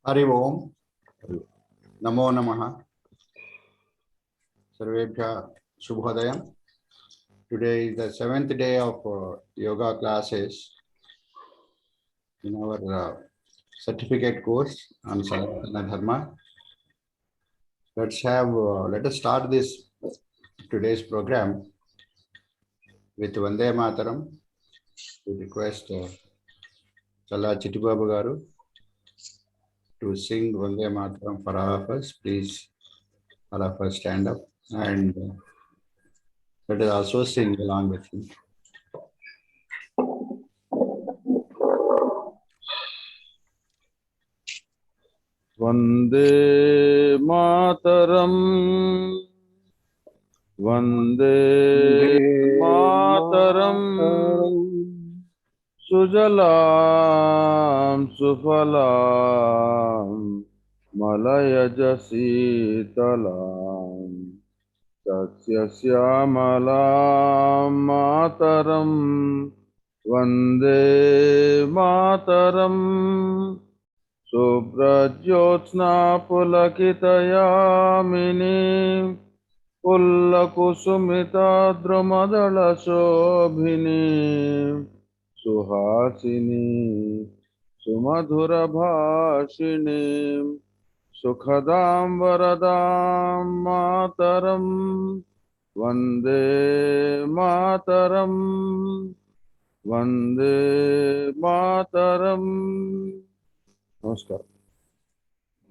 Hari Om, Namo Namaha, Sarvebhya Shubhodayam. Today is the 7th day of yoga classes in our certificate course on Sanaatana Dharma. Let us start this today's program with Vande Mataram. We request Chala Chittibabu Garu to sing Vande Mataram for all of us. Please, all of us stand up and let us also sing along with him. Vande Mataram, Vande Mataram, Sujalam Sufalam, Malayaj Sitalam, Satsya Syamalam Mataram, Vande Mataram. Subrajyotsna pulakitayamini pullakusumita drumadala shobhini suhasini sumadhura bhashini sukhadam varadam mataram vande mataram vande mataram. Namaskar.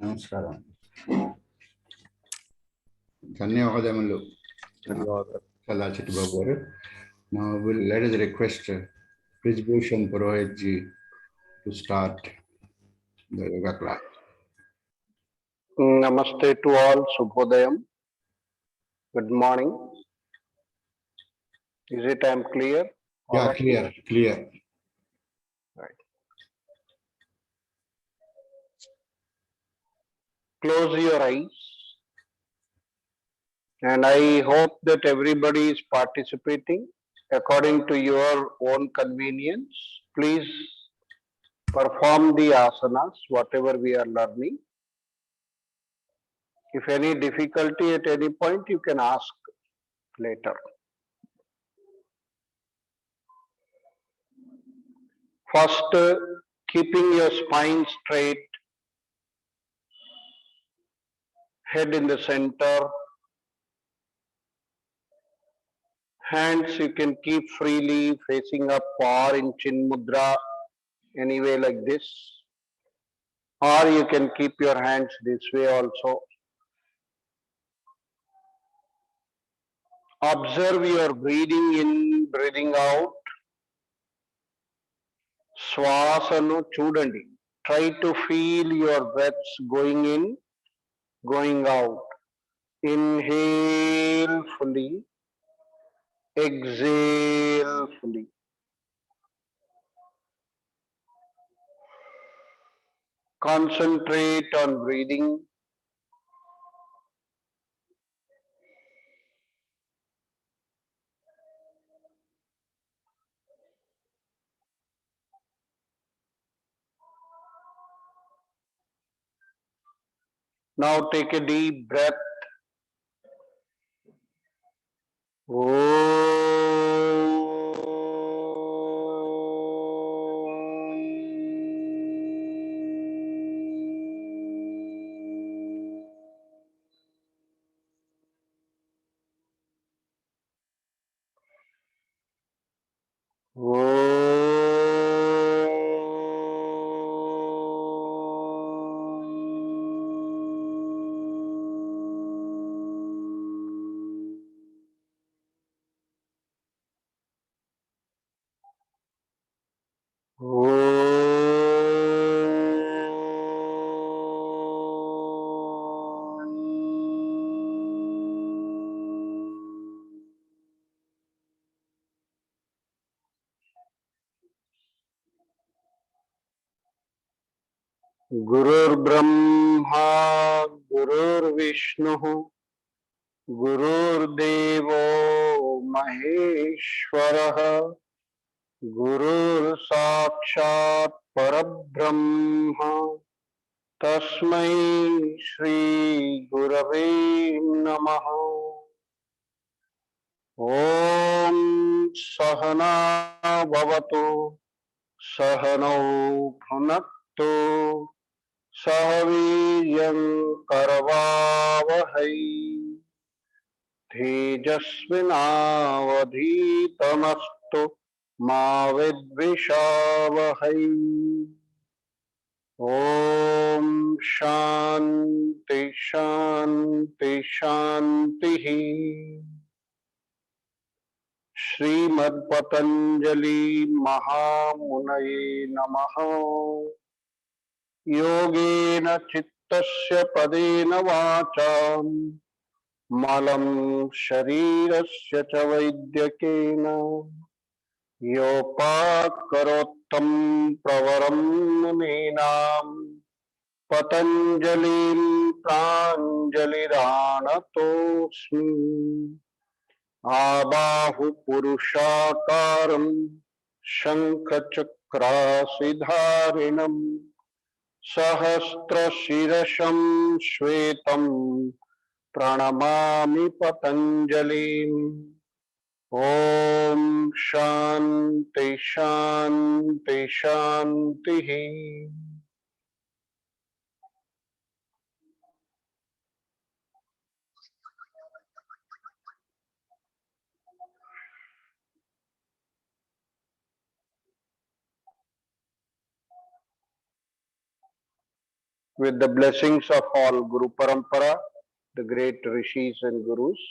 Namaskaram. Dhanyavadamulu. Chala Chittibabu Garu. Now let us request Brijbhushan Purohit ji to start the yoga class. Namaste to all, Subhodayam. Good morning. Is it I am clear? Yeah, clear. Right. Close your eyes. And I hope that everybody is participating according to your own convenience. Please perform the asanas, whatever we are learning. If any difficulty at any point, you can ask later. First, keeping your spine straight, head in the center, hands you can keep freely facing up or in chin mudra, anyway like this, or you can keep your hands this way also. Observe your breathing in, breathing out. Swasanu chudandi. Try to feel your breaths going in, going out. Inhale fully, exhale fully. Concentrate on breathing. Now take a deep breath. Gurur Brahma, Gurur Vishnu, Gurur Devo Maheshwaraha, Gurur Sakshat Parabrahma, तस्मै श्री गुरवे नमः। ओम सहना भवतु सहनौ भुनक्तु सह वीर्यं करवावहै तेजस्विनावधीतमस्तु मा विद्विषावहै। ओम शांति शांति शांति। श्रीमद्पतंजलि महामुनये नमः। योगेन चित्तस्य पदेन वाचा मलं शरीरस्य च वैद्यकेन योपाकरोत्तं प्रवरं मुनीनां पतञ्जलिं प्राञ्जलिरानतोऽस्मि। आबाहुपुरुषाकारं शङ्खचक्रासिधारिणं सहस्रशिरसं श्वेतं प्रणमामि पतञ्जलिम्। ओम शांति शांति शांति। With the blessings of all Guru Parampara, the great rishis and gurus,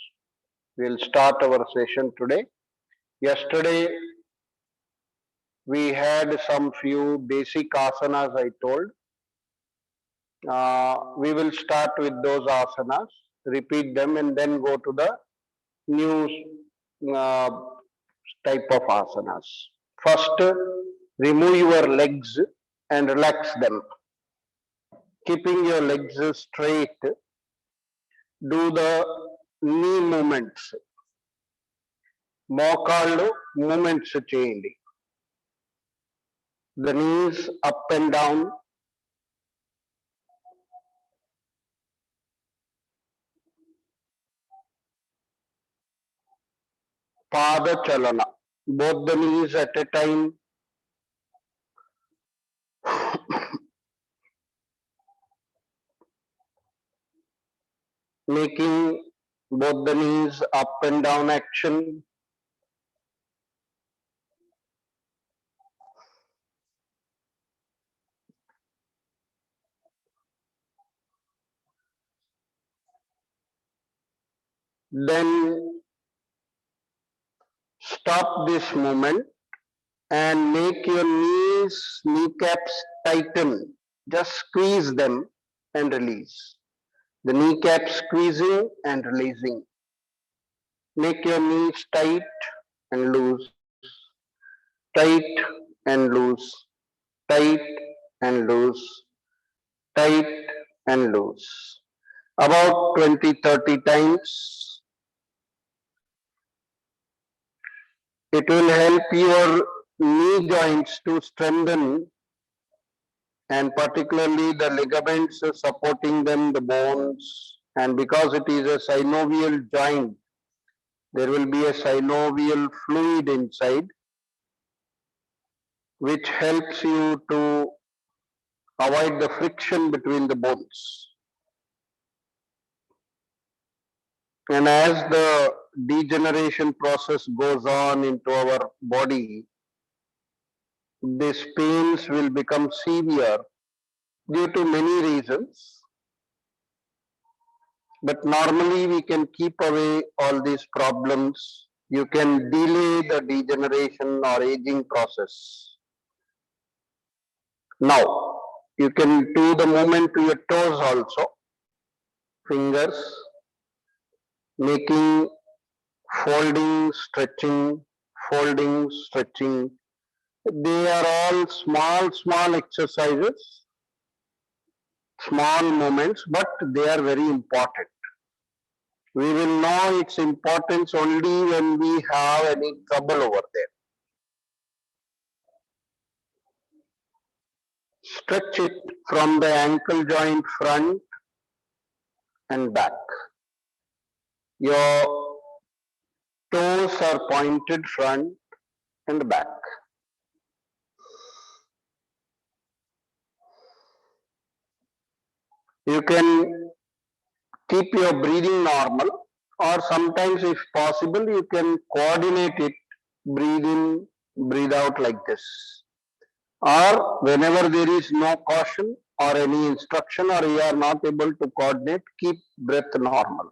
we'll start our session today. Yesterday, we had some few basic asanas, I told. We will start with those asanas, repeat them, and then go to the new uh, type of asanas. First, remove your legs and relax them. Keeping your legs straight, do the knee movements. మోకాళ్ళు moments చేయండి. The knees up and down. పాద చలన. Both the knees at a time. Making both the knees up and down action. Then stop this movement and make your knees, kneecaps tighten. Just squeeze them and release. The kneecaps squeezing and releasing. Make your knees tight and loose, tight and loose, tight and loose, tight and loose. About 20-30 times. It will help your knee joints to strengthen, and particularly the ligaments supporting them, the bones, and because it is a synovial joint, there will be a synovial fluid inside which helps you to avoid the friction between the bones. And as the degeneration process goes on into our body, these pains will become severe due to many reasons. But normally we can keep away all these problems. You can delay the degeneration or aging process. Now, you can do the movement to your toes also. Fingers, making folding, stretching, folding, stretching. They are all small exercises, small movements, but they are very important. We will know its importance only when we have any trouble over there. Stretch it from the ankle joint front and back. Your toes are pointed front and back. You can keep your breathing normal, or sometimes if possible you can coordinate it, breathe in, breathe out like this. Or whenever there is no caution or any instruction or you are not able to coordinate, keep breath normal.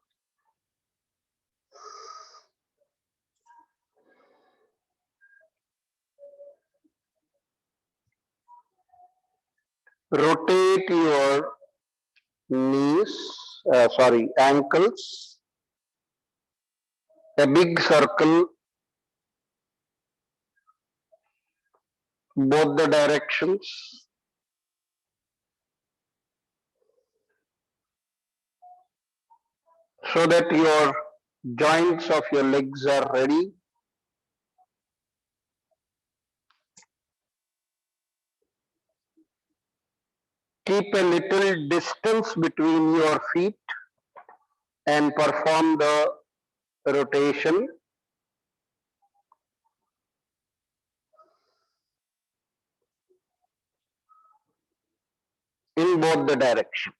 Rotate your ankles, a big circle, both the directions. So that your joints of your legs are ready. Keep a little distance between your feet and perform the rotation. In both the directions.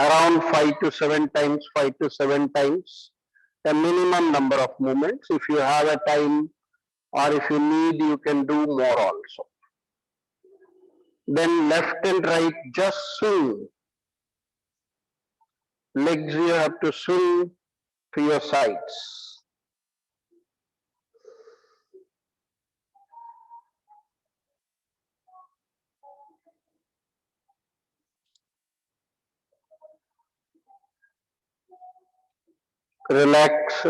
Around 5 to 7 times, a minimum number of movements. If you have a time or if you need, you can do more also. Then left and right, just swing. Legs you have to swing to your sides. Relax.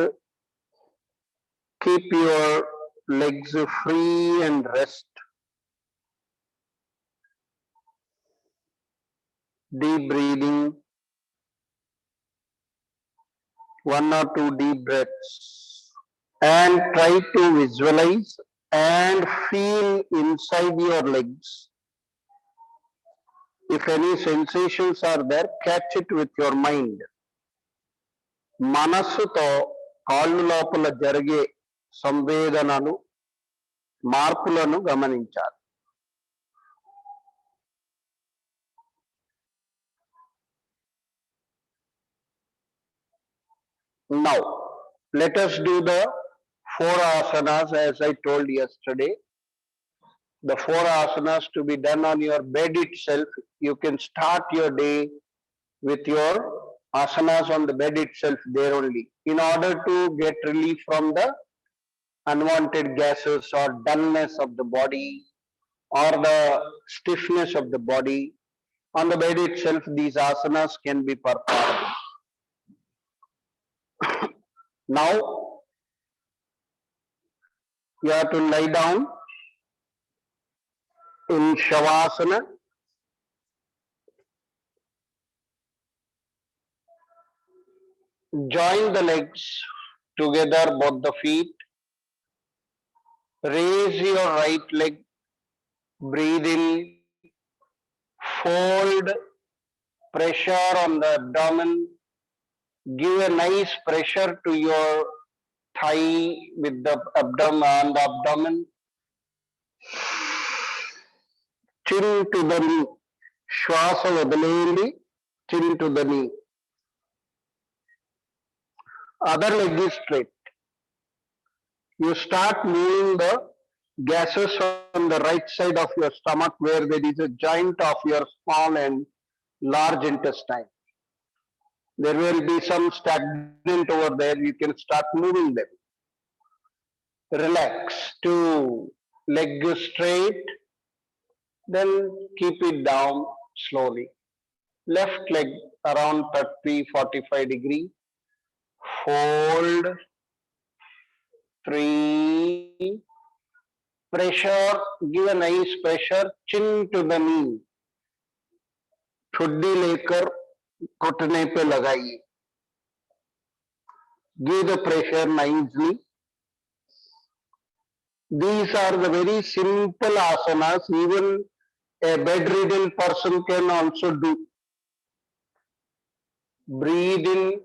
Keep your legs free and rest. Deep breathing. 1 or 2 deep breaths. And try to visualize and feel inside your legs. If any sensations are there, catch it with your mind. మనస్సుతో కాళ్ళు లోపల జరిగే సంవేదనలు, మార్పులను గమనించాలి. Now, let us do the 4 asanas as I told yesterday. The 4 asanas to be done on your bed itself. You can start your day with your asanas on the bed itself there only, in order to get relief from the unwanted gases or dullness of the body or the stiffness of the body. On the bed itself, these asanas can be performed. Now, you have to lie down in Shavasana. Join the legs together, both the feet. Raise your right leg. Breathe in. Fold. Pressure on the abdomen. Give a nice pressure to your thigh with the abdomen. Chin to the knee. Shwasa vadalayandi. Chin to the knee. Other leg is straight. You start moving the gases on the right side of your stomach, where there is a joint of your small and large intestine. There will be some stagnant over there. You can start moving them. Relax. To leg straight. Then keep it down slowly. Left leg around 30-45 degree. Fold. 3. Pressure. Give a nice pressure. Chin to the knee. ठुड्डी लेकर घुटने पे लगाइए. Give the pressure nicely. These are the very simple asanas. Even A bedridden person can also do. Breathe in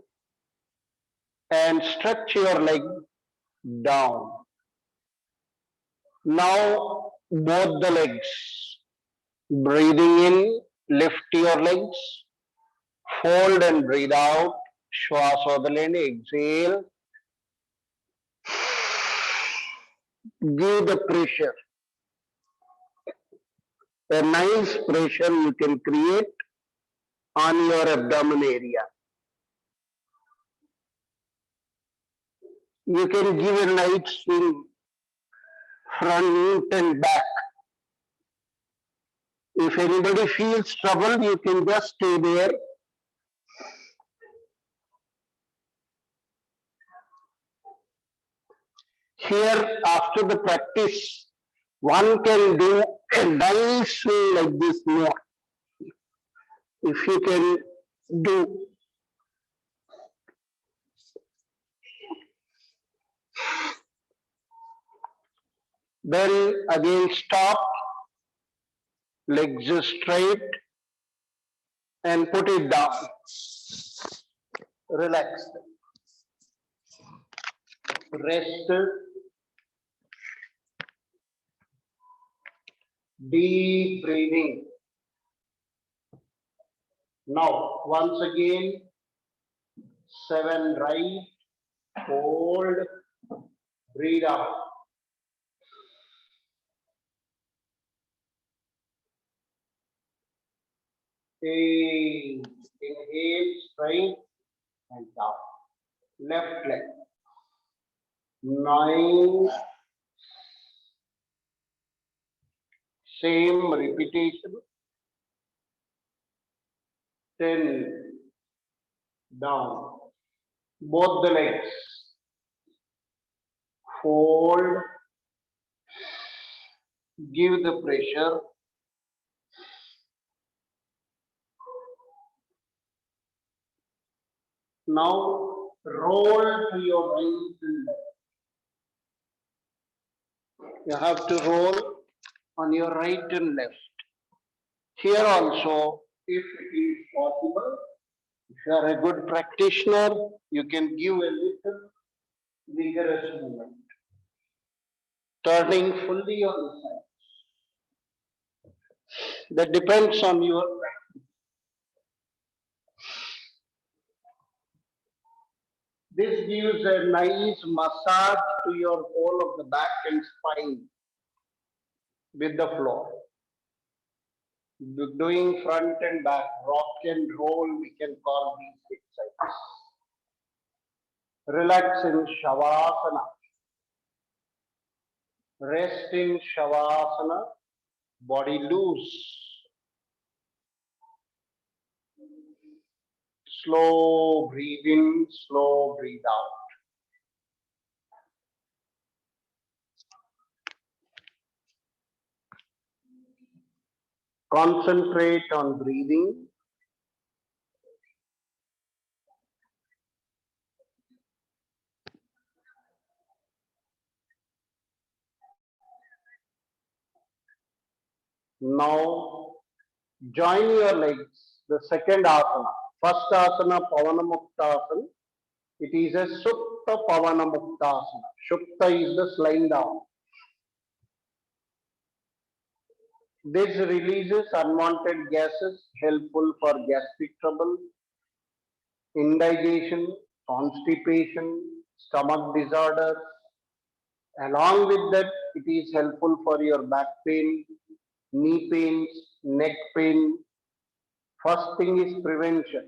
and stretch your leg down. Now both the legs. Breathing in, lift your legs. Fold and breathe out. Shwasa వదలండి. Exhale. Give the pressure. A nice pressure you can create on your abdomen area. You can give a light swing front and back. If anybody feels trouble, you can just stay there. Here, after the practice, one can do a nice swing like this more. If you can do. Then again stop, legs straight and put it down. Relax. Rest. Deep breathing. Now, once again, 7 right, hold, breathe out. 8, inhale, straight and down. Left leg. 9, same repetition. 10, down. Both the legs. Fold. Give the pressure. Now roll to your right and left. You have to roll on your right and left. Here also, if it is possible, if you are a good practitioner, you can give a little vigorous movement. Turning fully on the sides. That depends on your practice. This gives a nice massage to your whole of the back and spine with the floor. Doing front and back, rock and roll, we can call these exercises. Relax in Shavasana. Rest in Shavasana, body loose. Slow breathe in, slow breathe out. Concentrate on breathing. Now join your legs, the second asana. First asana, Pavanamuktasana. It is a Supta Pavanamuktasana. Supta is the lying down. This releases unwanted gases, helpful for gastric trouble, indigestion, constipation, stomach disorders. Along with that, it is helpful for your back pain, knee pains, neck pain. First thing is prevention.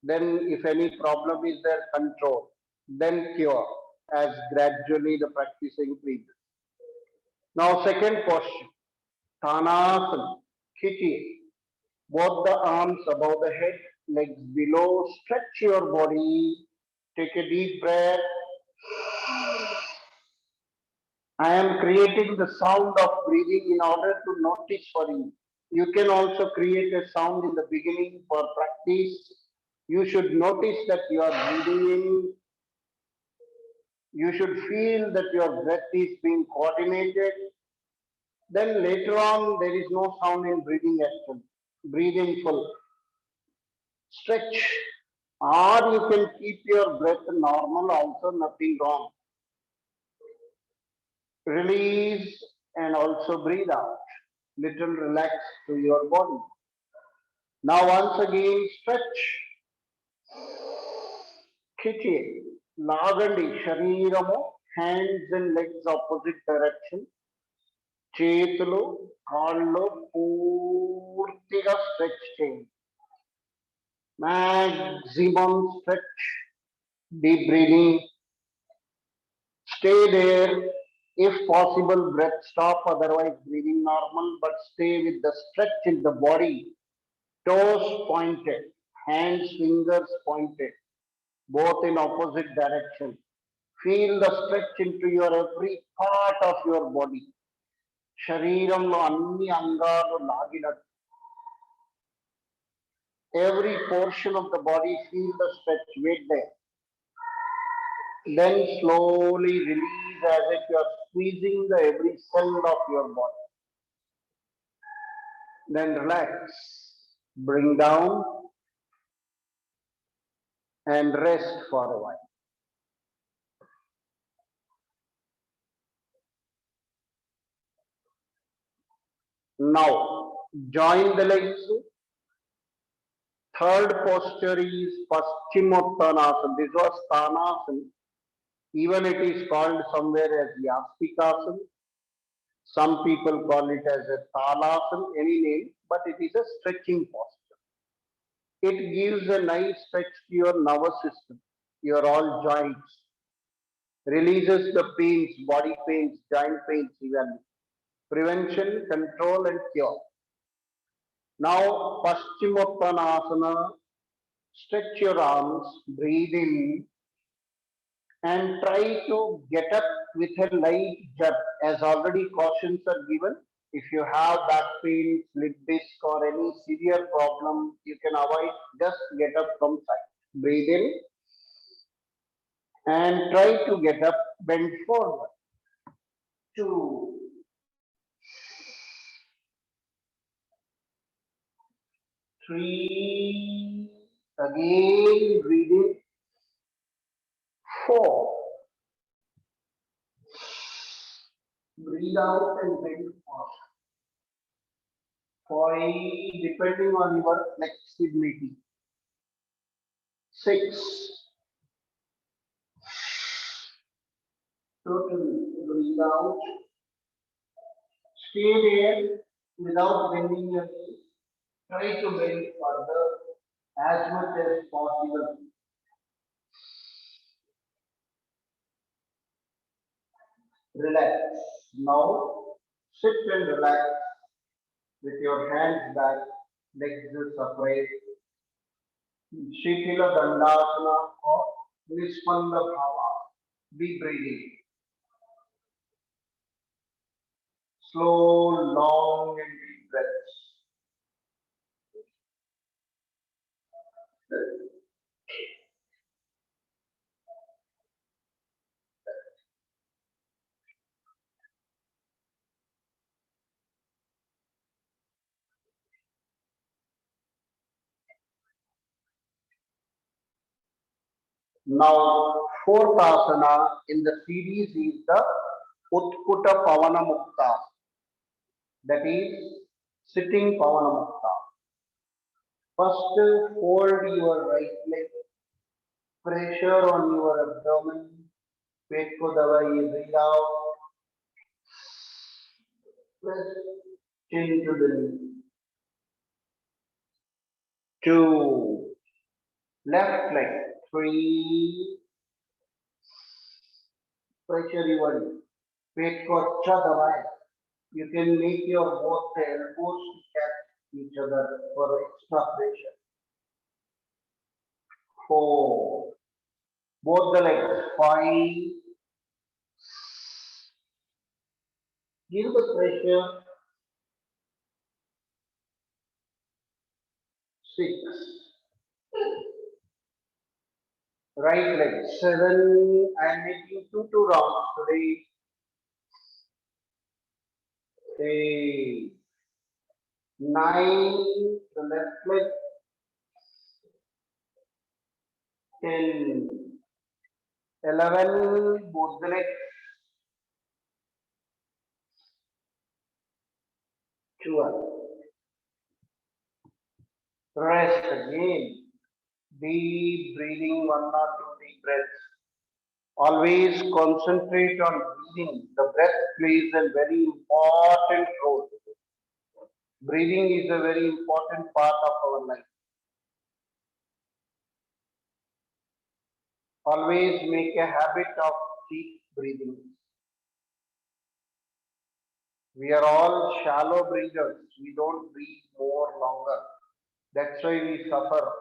Then if any problem is there, control. Then cure as gradually the practice increases. Now second posture, Sanaatana, Khichi. Both the arms above the head, legs below. Stretch your body. Take a deep breath. I am creating the sound of breathing in order to notice for you. You can also create a sound in the beginning for practice. You should notice that you are breathing in. You should feel that your breath is being coordinated. Then later on, there is no sound in breathing action. Breathe in full. Stretch. Or you can keep your breath normal, also nothing wrong. Release and also breathe out. Little relax to your body. Now once again stretch. Kitty. Lagandi. Shariramo. Hands and legs opposite direction. చేతులు కాళ్ళు పూర్తిగా stretch చేయండి. Maximum stretch. Deep breathing. Stay there. If possible, breath stop, otherwise breathing normal, but stay with the stretch in the body. Toes pointed, hands, fingers pointed, both in opposite direction. Feel the stretch into your every part of your body. శరీరంలో అన్ని అంగాలు లాగినట్టు. Every portion of the body, feel the stretch, wait there. Then slowly release as if you are squeezing the every cell of your body. Then relax. Bring down and rest for a while. Now, join the legs. Third posture is Paschimottanasana. This was Sanaatana. Even it is called somewhere as Yastikasana. Some people call it as a Talasana, any name, but it is a stretching posture. It gives a nice stretch to your nervous system, your all joints, releases the pains, body pains, joint pains even. Prevention, control and cure. Now, Paschimottanasana, stretch your arms, breathe in and try to get up with a light jerk, as already cautions are given. If you have back pain, slip disc or any severe problem, you can avoid, just get up from side. Breathe in and try to get up, bend forward. 2, 3, again breathe in. 4, breathe out and bend forward. 5, depending on your flexibility. 6, totally breathe out. Stay there without bending your knees. Try to bend further as much as possible. Relax. Now sit and relax with your hands back, legs separate. Shikila Dandasana or Nispanda Bhava. Deep breathing. Slow, long and deep breaths. Now, fourth asana in the series is the Utkuta Pavana Mukta. That is sitting Pavana Mukta. First, fold your right leg, pressure on your abdomen, पेट को दबाइए, breathe out, press chin to the knee. 2, left leg, 3, pressure your knee, पेट को अच्छा दबाएं. You can make your both the elbows to catch each other for extra pressure. 4, both the legs. 5, give the pressure. 6, right leg. 7, I am making 2 rounds today. 8, 9, the left leg, 10, 11, both the legs, 12. Rest again. Deep breathing, 1 or 2 deep breaths. Always concentrate on breathing. The breath plays a very important role. Breathing is a very important part of our life. Always make a habit of deep breathing. We are all shallow breathers. We don't breathe more longer. That's why we suffer.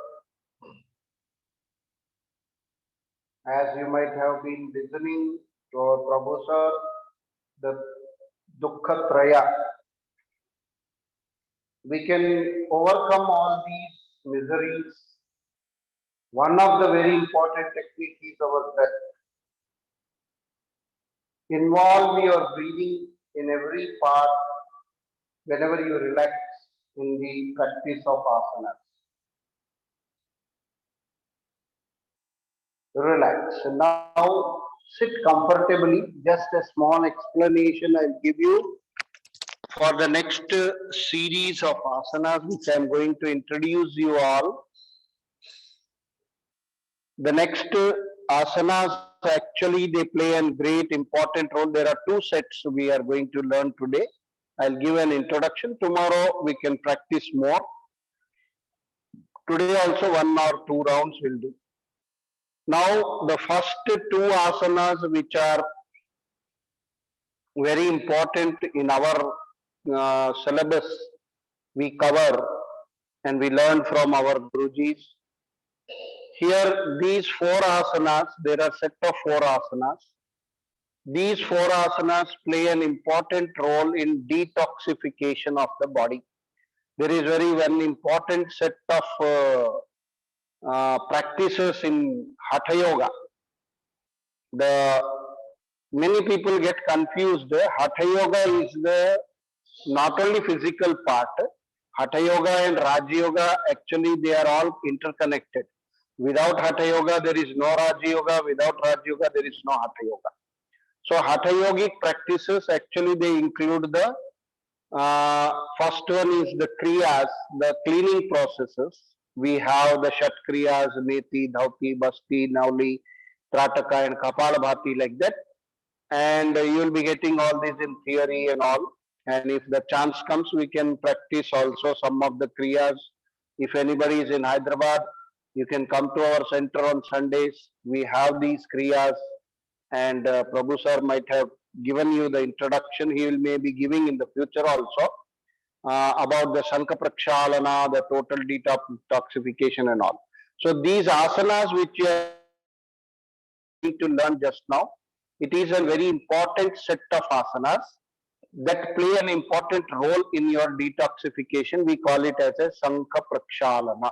As you might have been listening to our Prabhu sir, the Dukkha Traya. We can overcome all these miseries. One of the very important techniques is our breath. Involve your breathing in every part whenever you relax in the practice of asanas. Relax. Now sit comfortably. Just a small explanation I'll give you for the next series of asanas which I'm going to introduce you all. The next asanas actually they play a great important role. There are 2 sets we are going to learn today. I'll give an introduction. Tomorrow we can practice more. Today also 1 or 2 rounds will do. Now the first 2 asanas which are very important in our syllabus we cover and we learn from our Gurujis. Here these 4 asanas, there are set of 4 asanas. These 4 asanas play an important role in detoxification of the body. There is one important set of practices in Hatha Yoga. Many people get confused. Hatha Yoga is the not only physical part. Hatha Yoga and Raja Yoga actually they are all interconnected. Without Hatha Yoga there is no Raja Yoga. Without Raja Yoga there is no Hatha Yoga. So Hatha Yogic practices actually they include the first one is the kriyas, the cleaning processes. We have the Shat kriyas, Neti, Dhauti, Basti, Nauli, Trataka and Kapalabhati like that. And you will be getting all these in theory and all. And if the chance comes, we can practice also some of the kriyas. If anybody is in Hyderabad, you can come to our center on Sundays. We have these kriyas and Prabhu sir might have given you the introduction. He will maybe giving in the future also about the Shankha Prakshalana, the total detoxification and all. So these asanas which you are going to learn just now, it is a very important set of asanas that play an important role in your detoxification. We call it as a Shankha Prakshalana.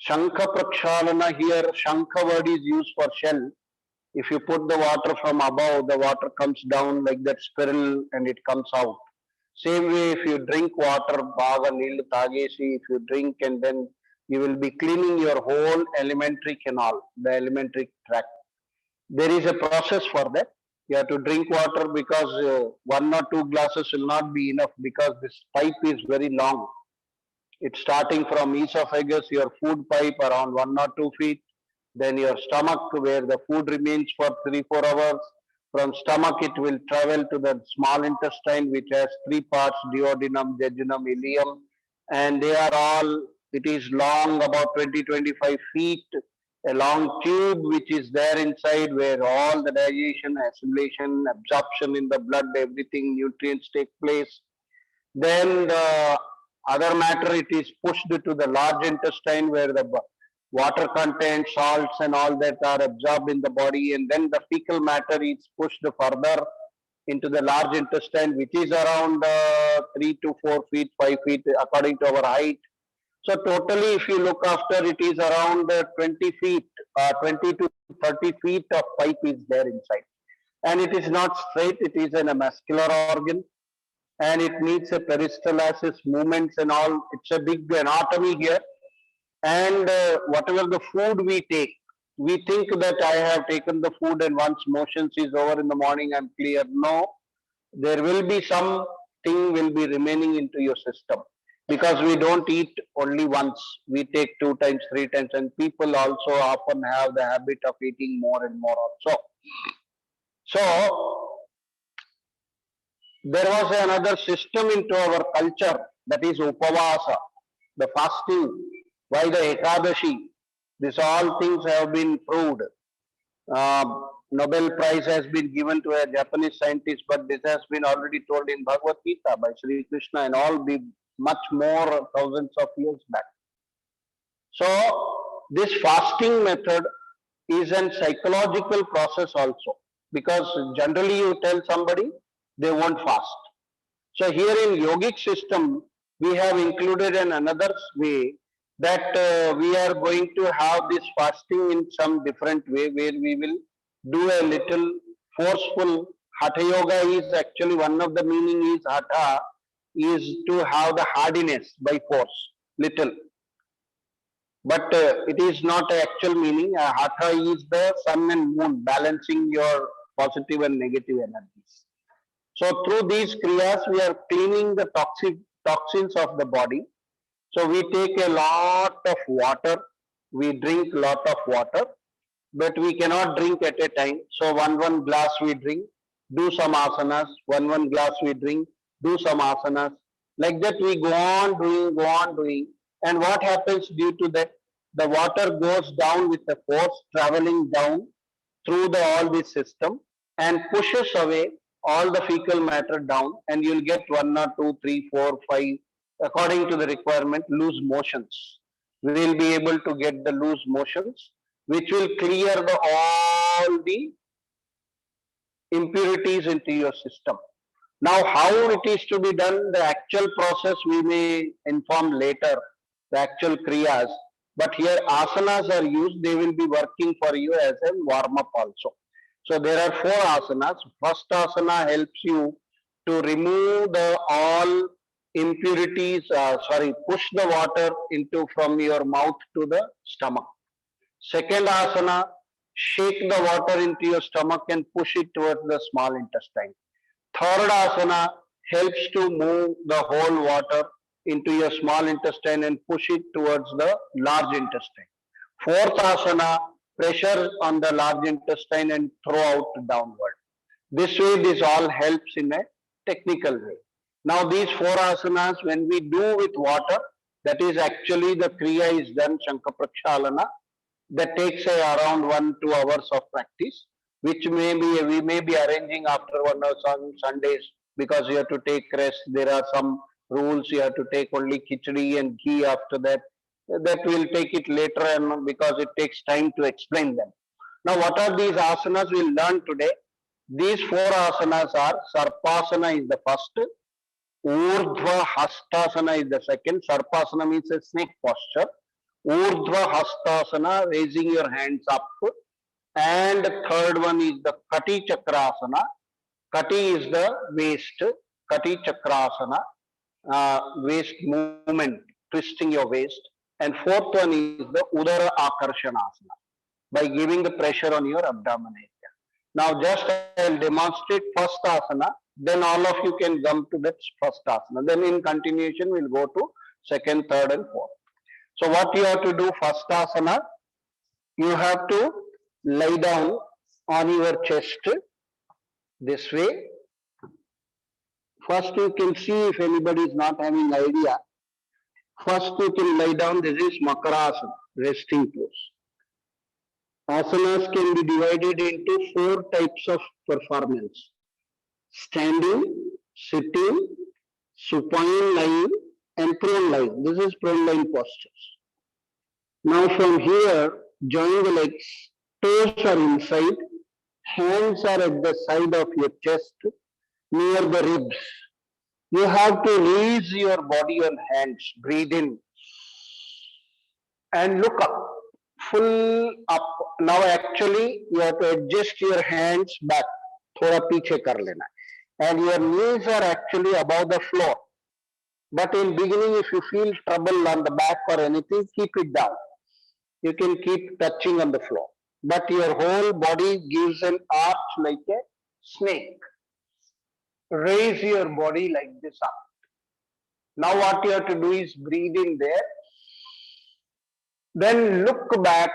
Shankha Prakshalana, here Shankha word is used for shell. If you put the water from above, the water comes down like that spiral and it comes out. Same way, if you drink water, baga nil tagesi, if you drink and then you will be cleaning your whole alimentary canal, the alimentary tract. There is a process for that. You have to drink water because 1 or 2 glasses will not be enough because this pipe is very long. It's starting from esophagus, your food pipe around 1 or 2 feet. Then your stomach where the food remains for 3-4 hours. From stomach it will travel to the small intestine which has 3 parts, duodenum, jejunum, ileum, and they are all, it is long about 20-25 feet, a long tube which is there inside where all the digestion, assimilation, absorption in the blood, everything, nutrients take place. Then the other matter it is pushed to the large intestine where the water content, salts and all that are absorbed in the body, and then the fecal matter is pushed further into the large intestine which is around 3 to 4 feet, 5 feet according to our height. So totally if you look after it is around 20 feet, 20 to 30 feet of pipe is there inside. And it is not straight, it is a muscular organ. and it needs a peristalsis movements and all. It's a big anatomy here. And whatever the food we take, we think that I have taken the food and once motions is over in the morning, I'm clear. No, there will be some thing will be remaining into your system because we don't eat only once. We take 2 times, 3 times, and people also often have the habit of eating more and more also. So there was another system into our culture, that is upavasa, the fasting. Why the Ekadashi? These all things have been proved. Nobel Prize has been given to a Japanese scientist, but this has been already told in Bhagavad Gita by Sri Krishna and all be much more thousands of years back. So this fasting method is a psychological process also, because generally you tell somebody they won't fast. So here in yogic system, we have included in another way that we are going to have this fasting in some different way, where we will do a little forceful. Hatha yoga is actually one of the meaning is hatha is to have the hardiness by force, little. But it is not the actual meaning. Hatha is the sun and moon balancing your positive and negative energies. So through these kriyas, we are cleaning the toxins of the body. So we take a lot of water, we drink lot of water, but we cannot drink at a time. So one glass we drink, do some asanas, one glass we drink, do some asanas. Like that we go on doing. And what happens due to that? The water goes down with the force, traveling down through all this system and pushes away all the fecal matter down, and you'll get 1 or 2, 3, 4, 5, according to the requirement, loose motions. We will be able to get the loose motions, which will clear all the impurities into your system. Now, how it is to be done, the actual process we may inform later, the actual kriyas. But here asanas are used, they will be working for you as a warm-up also. So there are 4 asanas. First asana helps you to remove all impurities, push the water from your mouth to the stomach. Second asana, shake the water into your stomach and push it towards the small intestine. Third asana helps to move the whole water into your small intestine and push it towards the large intestine. Fourth asana, pressure on the large intestine and throw out downward. This way, this all helps in a technical way. Now, these 4 asanas, when we do with water, that is actually the kriya is done, Shankha Prakshalana, that takes around 1-2 hours of practice, which we may be arranging after 1 or some Sundays, because you have to take rest. There are some rules, you have to take only khichdi and ghee after that. That will take it later, and because it takes time to explain them. Now, what are these asanas we'll learn today? These 4 asanas are Sarpasana is the first, Urdhva Hastasana is the second. Sarpasana means a snake posture. Urdhva Hastasana, raising your hands up. And third one is the Kati Chakrasana. Kati is the waist. Kati Chakrasana, waist movement, twisting your waist. And fourth one is the Udara Akarshanasana, by giving the pressure on your abdomen area. Now just I will demonstrate first asana, then all of you can jump to that first asana. Then in continuation we'll go to second, third and fourth. So what you have to do, first asana, you have to lie down on your chest this way. First you can see, if anybody is not having idea, first you can lie down. This is Makarasana, resting pose. Asanas can be divided into 4 types of performance: standing, sitting, supine lying and prone lying. This is prone lying postures. Now from here, join the legs, toes are inside, hands are at the side of your chest, near the ribs. You have to raise your body on hands, breathe in and look up, full up. Now actually you have to adjust your hands back, thoda piche kar lena, and your knees are actually above the floor. But in beginning, if you feel trouble on the back or anything, keep it down. You can keep touching on the floor. But your whole body gives an arch like a snake. Raise your body like this up. Now what you have to do is breathe in there. Then look back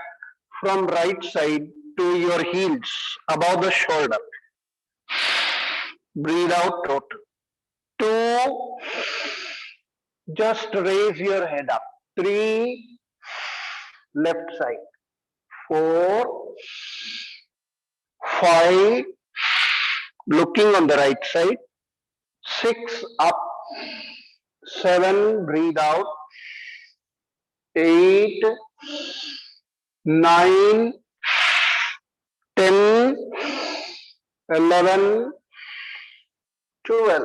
from right side to your heels above the shoulder. Breathe out total. 2, just raise your head up. 3, left side. 4, 5, looking on the right side. 6, up. 7, breathe out. 8, 9, 10, 11, 12.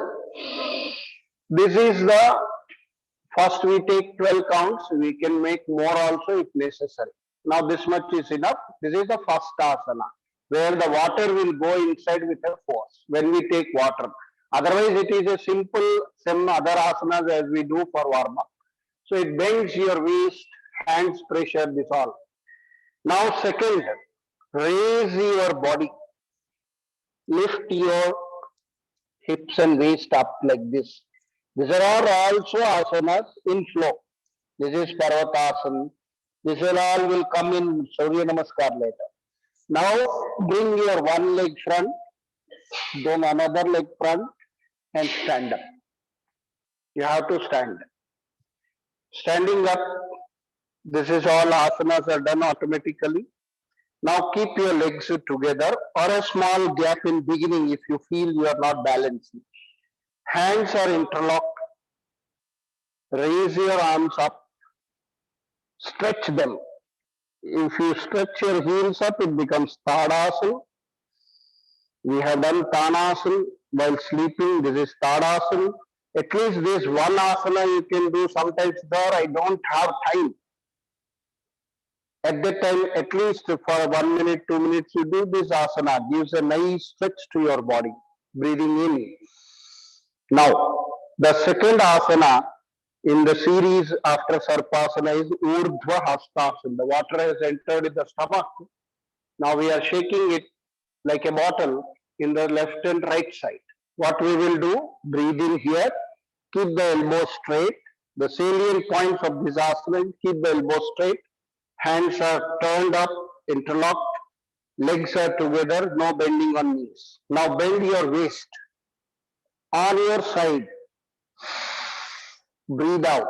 This is the first we take 12 counts. We can make more also if necessary. Now this much is enough. This is the first asana where the water will go inside with a force when we take water. Otherwise it is a simple some other asanas as we do for warm up. So it bends your waist, hands pressure, this all. Now second, raise your body. Lift your hips and waist up like this. These are all also asanas in flow. This is Parvatasana. This will come in Surya Namaskar later. Now bring your one leg front, then another leg front and stand up. You have to stand. Standing up, this is all asanas are done automatically. Now keep your legs together or a small gap in beginning if you feel you are not balancing. Hands are interlocked. Raise your arms up. Stretch them. If you stretch your heels up, it becomes Tadasana. We have done Tanasana while sleeping. This is Tadasana. At least this one asana you can do. Sometimes there I don't have time. At that time, at least for 1 minute, 2 minutes, you do this asana. Gives a nice stretch to your body. Breathing in. Now, the second asana in the series after Sarpasana is Urdhva Hastasana. The water has entered in the stomach. Now we are shaking it like a bottle in the left and right side. What we will do, breathe in here, keep the elbow straight. The salient points of this asana, keep the elbow straight. Hands are turned up, interlocked. Legs are together, no bending on knees. Now bend your waist. On your side, breathe out.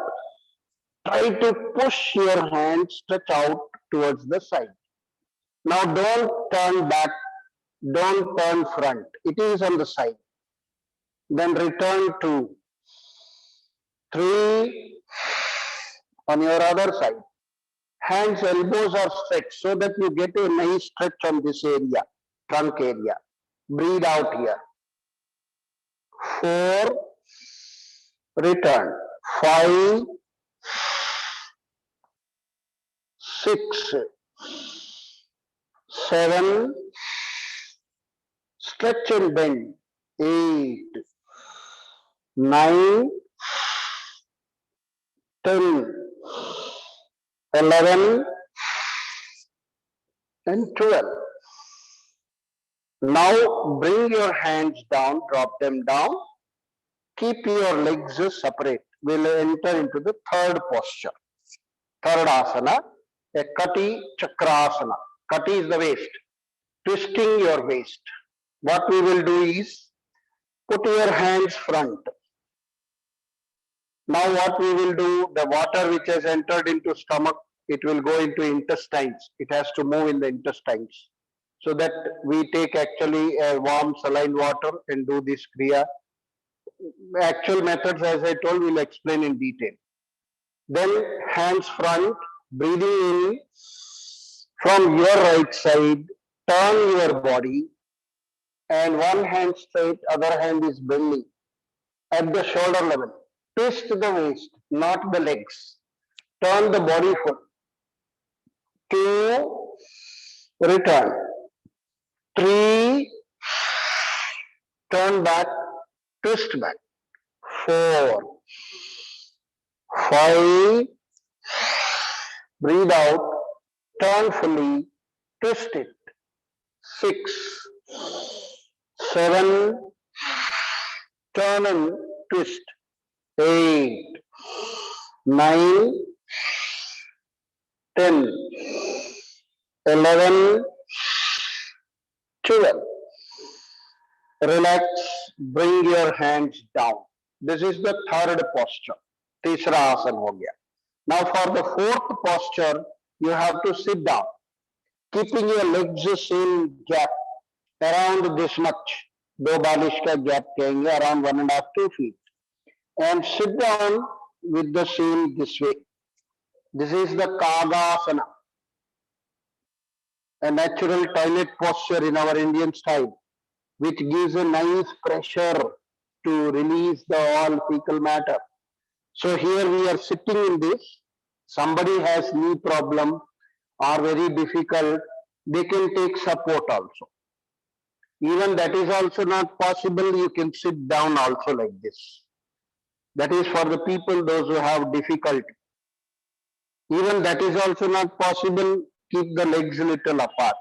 Try to push your hands, stretch out towards the side. Now don't turn back, don't turn front. It is on the side. Then return to 3 on your other side. Hands, elbows are stretched so that you get a nice stretch on this area, trunk area. Breathe out here. 4, return. 5, 6, 7, stretch and bend. 8, 9, 10, 11, and 12. Now bring your hands down, drop them down. Keep your legs separate. We'll enter into the third posture. Third asana, a Kati Chakrasana. Kati is the waist. Twisting your waist. What we will do is, put your hands front. Now what we will do, the water which has entered into stomach, it will go into intestines. It has to move in the intestines. So that we take actually a warm saline water and do this kriya. Actual methods, as I told, we'll explain in detail. Then hands front, breathing in from your right side, turn your body, and one hand straight, other hand is bending at the shoulder level. Twist the waist, not the legs. Turn the body full. 2, return. 3, turn back. twist back. 4, 5, breathe out, turn fully, twist it. 6, 7, turn and twist. 8, 9, 10, 11, 12. Relax, bring your hands down. This is the third posture. तीसरा आसन हो गया. Now for the fourth posture, you have to sit down, keeping your legs same gap, around this much. दो बालिश का gap कहेंगे, around 1.5 to 2 feet. And sit down with the same this way. This is the Kagasana, a natural toilet posture in our Indian style, which gives a nice pressure to release the all fecal matter. So here we are sitting in this. Somebody has knee problem or very difficult, they can take support also. Even that is also not possible, you can sit down also like this. That is for the people, those who have difficulty. Even that is also not possible, keep the legs a little apart.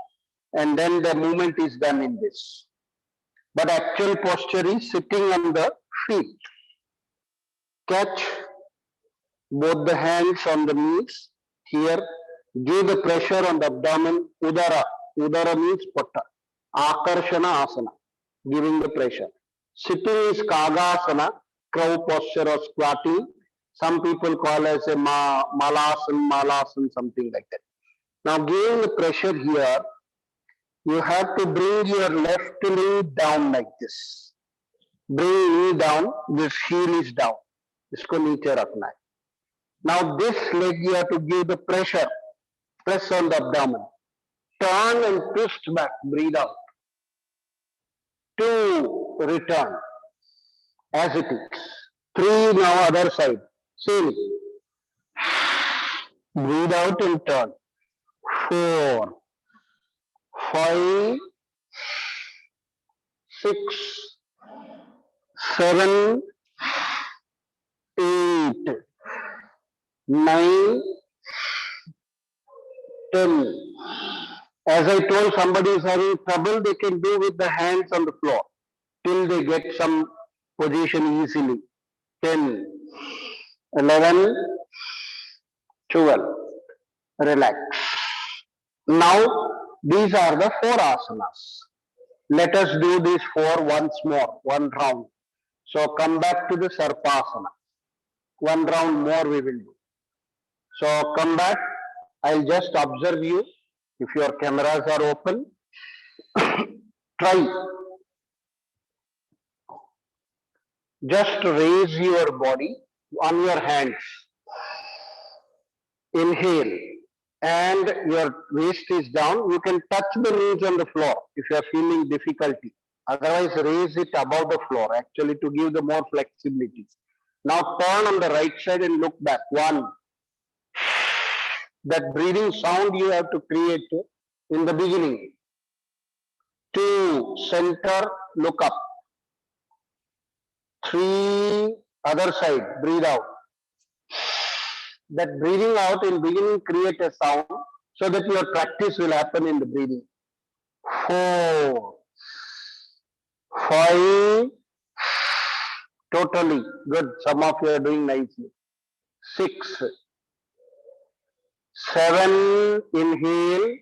And then the movement is done in this. But actual posture is sitting on the feet. Catch both the hands on the knees here. Give the pressure on the abdomen. Udara. Udara means potta. Akarshana asana. Giving the pressure. Sitting is Kagasana, crow posture or squatting. Some people call as a malasana, something like that. Now giving the pressure here, you have to bring your left knee down like this. Bring knee down, this heel is down. इसको नीचे रखना है. Now this leg you have to give the pressure. Press on the abdomen. Turn and twist back. Breathe out. 2, return. As it is. 3, now other side. Same. Breathe out and turn. 4, 5, 6, 7, 8, 9, 10. As I told, somebody is having trouble, they can do with the hands on the floor till they get some position easily. 10, 11, 12. Relax. Now, these are the 4 asanas. Let us do these 4 once more, one round. So come back to the Sarpasana. One round more we will do. So come back. I'll just observe you. If your cameras are open, try. Just raise your body on your hands. Inhale. And your waist is down. You can touch the knees on the floor if you are feeling difficulty. Otherwise, raise it above the floor, actually, to give the more flexibility. Now turn on the right side and look back. 1. That breathing sound you have to create in the beginning. 2, center, look up. 3, other side, breathe out. That breathing out in beginning create a sound so that your practice will happen in the breathing. 4, 5, totally good. Some of you are doing nicely. 6, 7, inhale.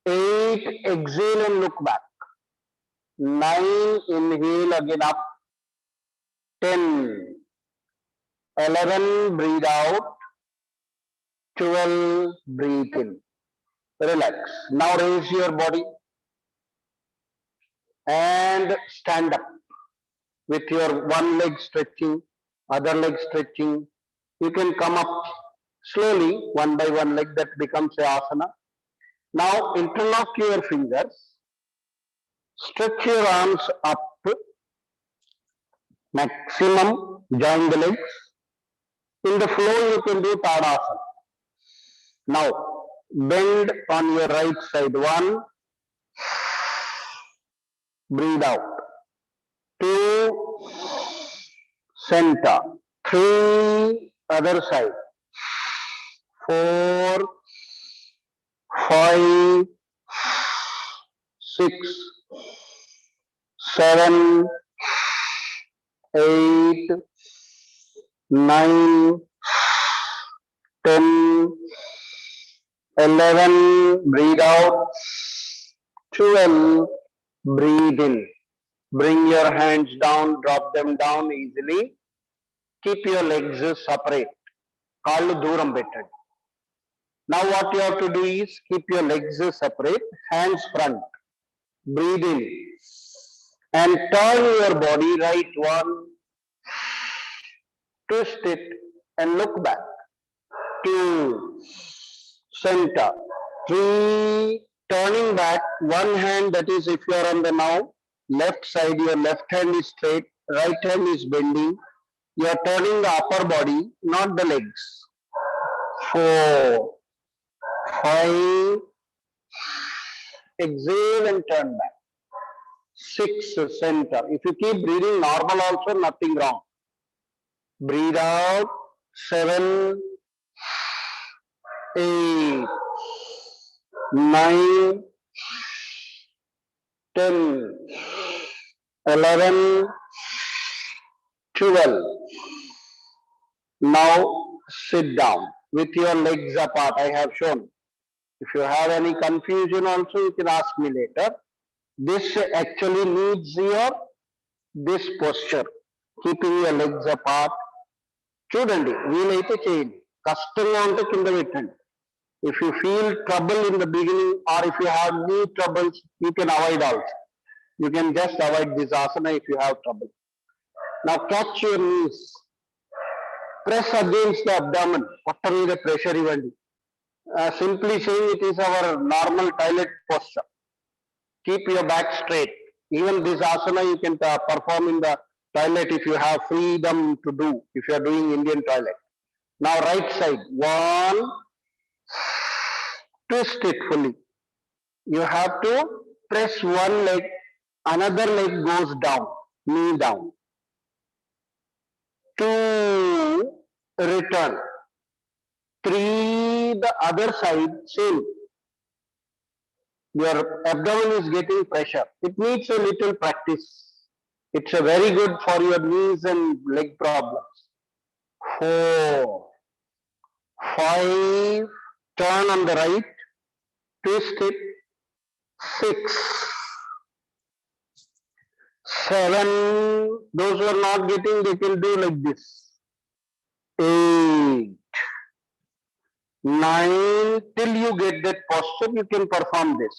8, exhale and look back. 9, inhale again up. 10, 11, breathe out. 12, breathe in. Relax. Now raise your body and stand up with your one leg stretching, other leg stretching. You can come up slowly, one by one leg, that becomes a asana. Now interlock your fingers, stretch your arms up, maximum, join the legs. In the flow you can do Tadasana. Now bend on your right side. 1, breathe out. 2 center, 3 other side, 4, 5, 6, 7, 8, 9, 10, 11, breathe out, 12, breathe in. Bring your hands down, drop them down easily. Keep your legs separate. Kallu dooram pettanడి. Now what you have to do is keep your legs separate, hands front. Breathe in and turn your body right one, twist it and look back. 2, center. 3, turning back, one hand, that is if you are on the now, left side, your left hand is straight, right hand is bending. You are turning the upper body, not the legs. 4, 5, exhale and turn back. 6, center. If you keep breathing normal also, nothing wrong. Breathe out. 7, 8, 9, 10, 11, 12. Now sit down with your legs apart. I have shown. If you have any confusion also, you can ask me later. This actually needs this posture, keeping your legs apart. చూడండి, వీలైతే చేయండి. కష్టంగా ఉంటే కింద పెట్టండి. If you feel trouble in the beginning or if you have knee troubles, you can avoid also. You can just avoid this asana if you have trouble. Now catch your knees. Press against the abdomen. What are the pressure ఇవ్వండి. Simply saying it is our normal toilet posture. Keep your back straight. Even this asana you can perform in the toilet if you have freedom to do, if you are doing Indian toilet. Now right side, 1, twist it fully. You have to press one leg, another leg goes down, knee down. 2, return. 3, the other side, same. Your abdomen is getting pressure. It needs a little practice. It's a very good for your knees and leg problems. 4, 5, turn on the right, twist it. 6, 7, those who are not getting, they can do like this. 8, 9, till you get that posture, you can perform this.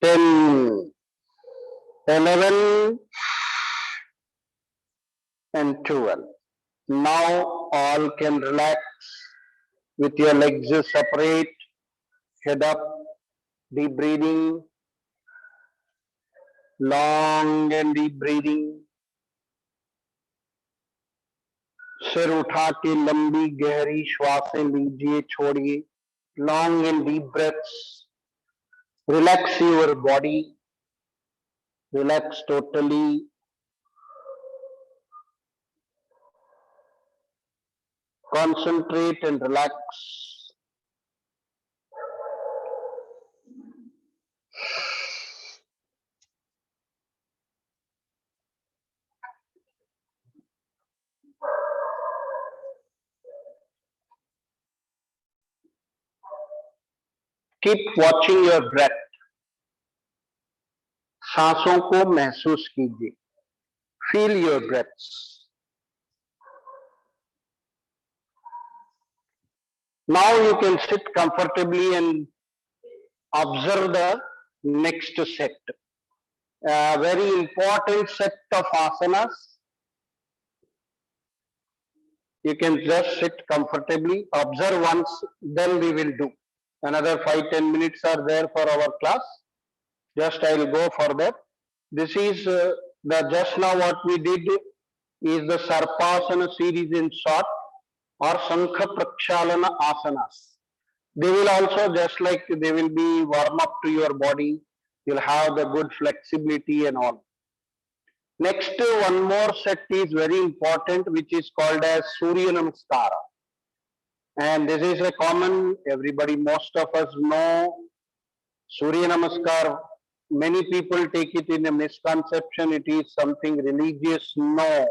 10, 11, and 12. Now all can relax with your legs separate, head up, deep breathing, long and deep breathing. सिर उठा के लंबी गहरी श्वासें लीजिए, छोड़िए. Long and deep breaths. Relax your body. Relax totally. Concentrate and relax. Keep watching your breath. सांसों को महसूस कीजिए. Feel your breaths. Now you can sit comfortably and observe the next set. Very important set of asanas. You can just sit comfortably, observe once, then we will do. Another 5-10 minutes are there for our class. Just I will go for that. This is the just now what we did is the Sarpasana series in short, or Sankha Prakshalana asanas. They will also, just like they will be warm up to your body. You'll have the good flexibility and all. Next, one more set is very important, which is called as Surya Namaskara. And this is a common, everybody, most of us know Surya Namaskar. Many people take it in a misconception, it is something religious. No,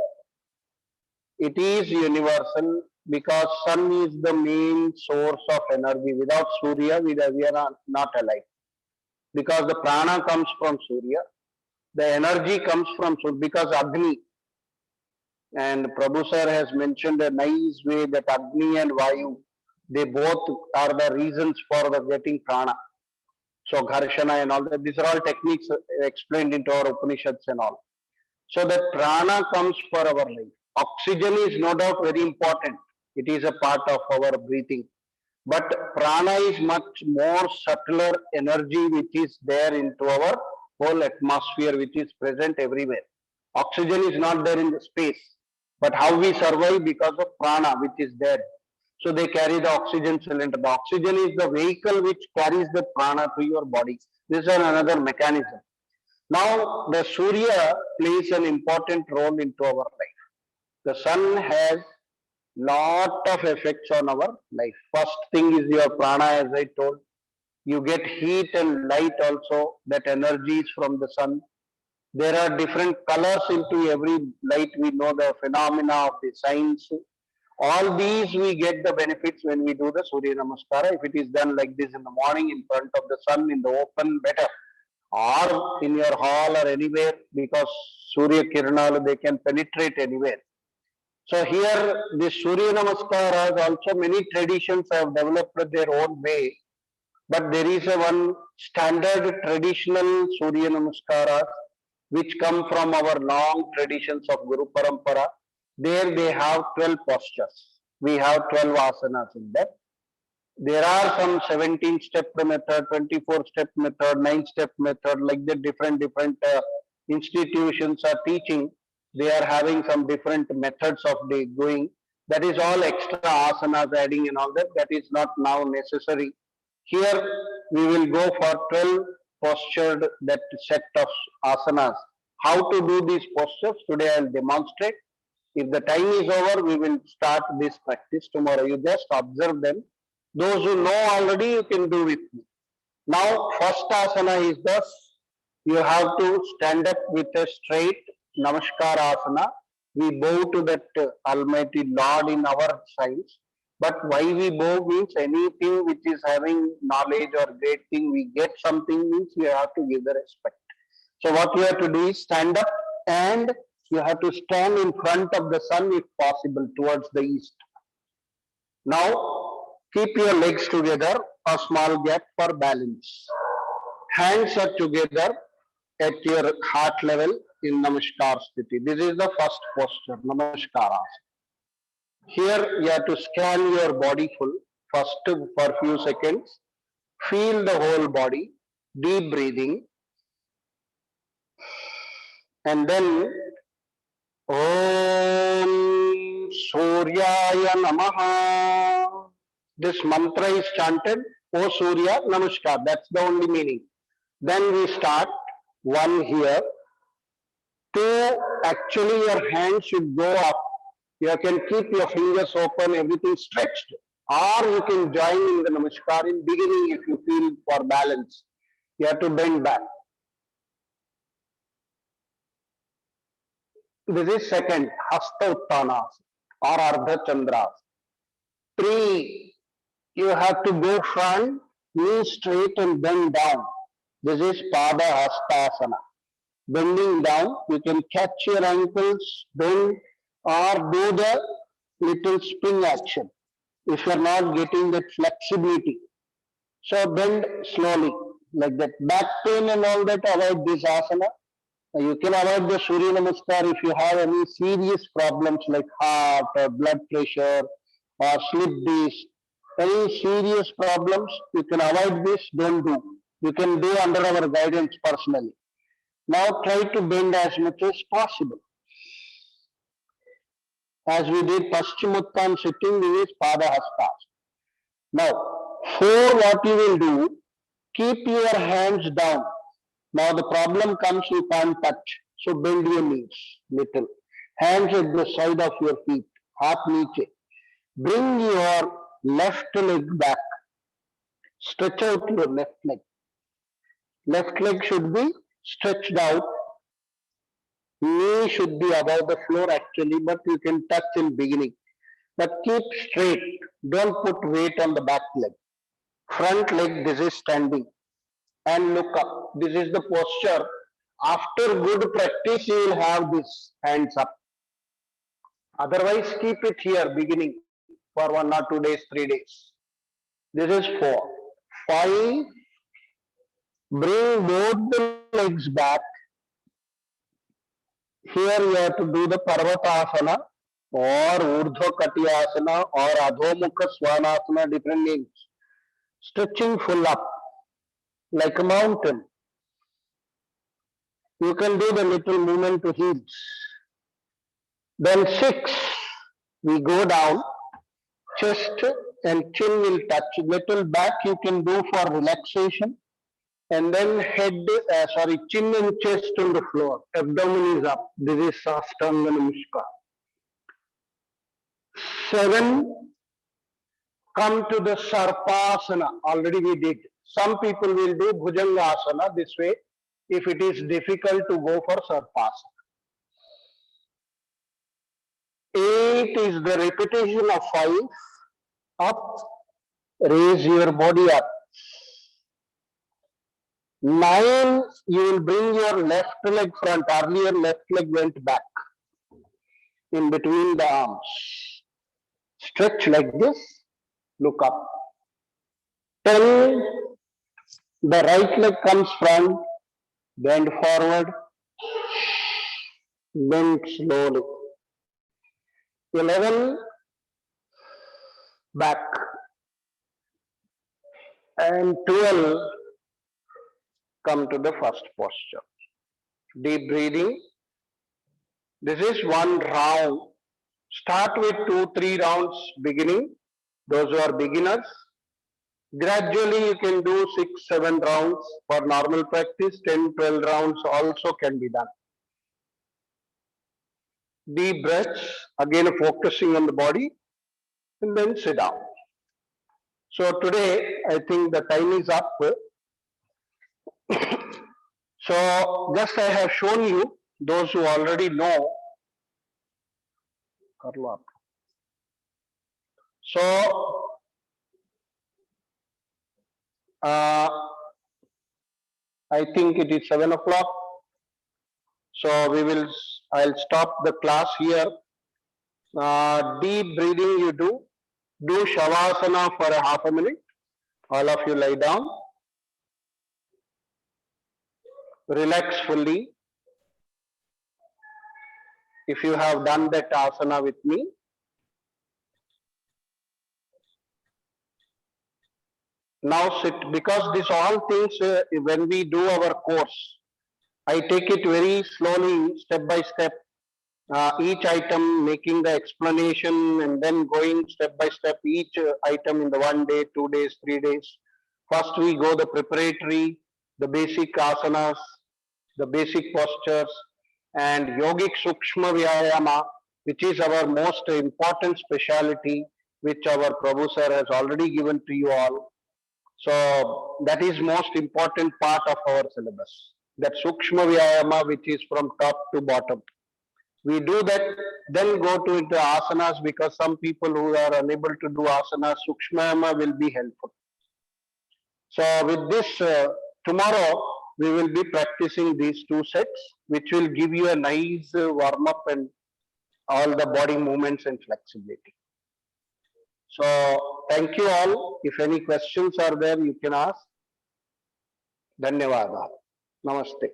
it is universal because sun is the main source of energy. Without Surya, we are not alive. Because the prana comes from Surya, the energy comes from Surya, because Agni. And Prabhu sir has mentioned a nice way that Agni and Vayu, they both are the reasons for the getting prana. So Gharshana and all that, these are all techniques explained into our Upanishads and all. So the prana comes for our life. Oxygen is no doubt very important. It is a part of our breathing. But prana is much more subtler energy which is there into our whole atmosphere, which is present everywhere. Oxygen is not there in the space. But how we survive because of prana which is there. So they carry the oxygen cylinder. The oxygen is the vehicle which carries the prana to your body. This is another mechanism. Now the Surya plays an important role into our life. The sun has lot of effects on our life. First thing is your prana, as I told. You get heat and light also. That energy is from the sun. There are different colors into every light. We know the phenomena of the science. All these we get the benefits when we do the Surya Namaskara. If it is done like this in the morning in front of the sun in the open, better. Or in your hall or anywhere, because Surya Kirana, they can penetrate anywhere. So here the Surya Namaskara, also many traditions have developed their own way. But there is a one standard traditional Surya Namaskara which come from our long traditions of Guru Parampara. There they have 12 postures. We have 12 asanas in that. There are some 17-step method, 24-step method, 9-step method, like the different institutions are teaching. They are having some different methods of doing. That is all extra asanas adding and all that. That is not now necessary. Here we will go for 12 postured that set of asanas. How to do these postures? Today I will demonstrate. If the time is over, we will start this practice tomorrow. You just observe them. Those who know already, you can do with me. Now, first asana is thus. You have to stand up with a straight Namaskar asana. We bow to that Almighty Lord in our science. But why we bow means anything which is having knowledge or great thing, we get something means we have to give the respect. So what you have to do is stand up and you have to stand in front of the sun if possible towards the east. Now keep your legs together, a small gap for balance. Hands are together at your heart level in Namaskar Sthiti. This is the first posture, Namaskara. Here you have to scan your body full, first for few seconds. Feel the whole body, deep breathing. And then Om Suryaya Namaha. This mantra is chanted, O Surya Namaskar. That's the only meaning. Then we start, one here. Two, actually your hands should go up. You can keep your fingers open, everything stretched. Or you can join in the Namaskar in beginning if you feel for balance. You have to bend back. This is second, Hasta Uttanas or Ardha Chandras. Three, you have to go front, knees straight and bend down. This is Pada Hastasana. Bending down, you can catch your ankles, bend, or do the little spring action if you are not getting that flexibility. So bend slowly, like that. Back pain and all that, avoid this asana. You can avoid the Surya Namaskar if you have any serious problems like heart or blood pressure or slip disc. Any serious problems, you can avoid this, don't do. You can do under our guidance personally. Now try to bend as much as possible. As we did Paschimottan sitting, we use Padahastas. Now, four, what you will do, keep your hands down. Now the problem comes, you can't touch. So bend your knees little. Hands at the side of your feet. Half niche. Bring your left leg back. Stretch out your left leg. Left leg should be stretched out. Knee should be above the floor actually, but you can touch in beginning. But keep straight. Don't put weight on the back leg. Front leg, this is standing. And look up. This is the posture. After good practice, you will have this hands up. Otherwise, keep it here, beginning for 1 or 2 days, 3 days. This is 4. 5. Bring both the legs back. Here you have to do the Parvatasana or Urdhva Katyasana or Adhomukha Svanasana, different names. Stretching full up like a mountain. You can do the little movement to heels. Then 6, we go down, chest and chin will touch. Little back you can do for relaxation. And then chin and chest on the floor. Abdomen is up. This is Sastanga Namaskar. 7, come to the Sarpasana. Already we did. Some people will do Bhujangasana this way. If it is difficult to go for Sarpasana. 8 is the repetition of 5. Up. Raise your body up. 9, you will bring your left leg front. Earlier left leg went back. In between the arms. Stretch like this. Look up. 10, the right leg comes front. Bend forward. Bend slowly. 11, back. And 12, come to the first posture. Deep breathing. This is 1 round. Start with 2-3 rounds beginning. Those who are beginners. Gradually you can do 6-7 rounds for normal practice. 10-12 rounds also can be done. Deep breaths. Again focusing on the body. And then sit down. So today I think the time is up. So just I have shown you those who already know. So I think it is 7 o'clock. So I'll stop the class here. Deep breathing you do. Do Shavasana for a half a minute. All of you lie down. Relax fully. If you have done that asana with me. Now sit, because these all things when we do our course, I take it very slowly, step by step. Each item making the explanation and then going step by step each item in the 1 day, 2 days, 3 days. First we go the preparatory, the basic asanas, the basic postures and yogic sukshma vyayama, which is our most important speciality, which our Prabhu sir has already given to you all. So that is most important part of our syllabus. That sukshma vyayama, which is from top to bottom. We do that, then go to the asanas, because some people who are unable to do asanas, sukshmayama will be helpful. So with this, tomorrow we will be practicing these 2 sets, which will give you a nice warm up and all the body movements and flexibility. So thank you all. If any questions are there, you can ask. Dhanyavada. Namaste.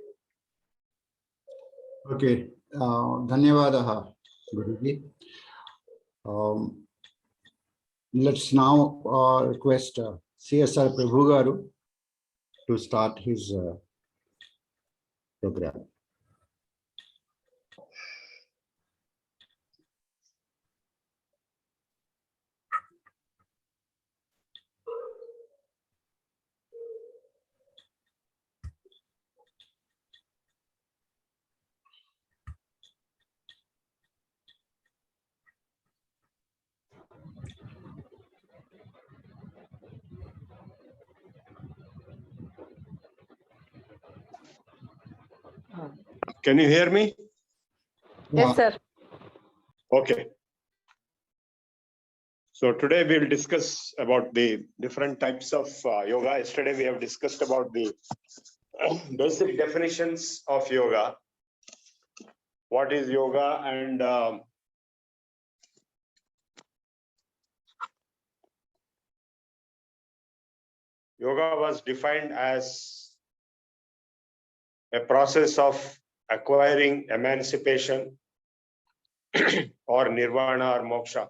Okay. Dhanyavadaha, Guruji. Let's now request CSR Prabhu Garu to start his program. Can you hear me? Yes, sir. Okay. So today we will discuss about the different types of yoga. Yesterday we have discussed about the basic definitions of yoga. What is yoga, and yoga was defined as a process of acquiring emancipation or nirvana or moksha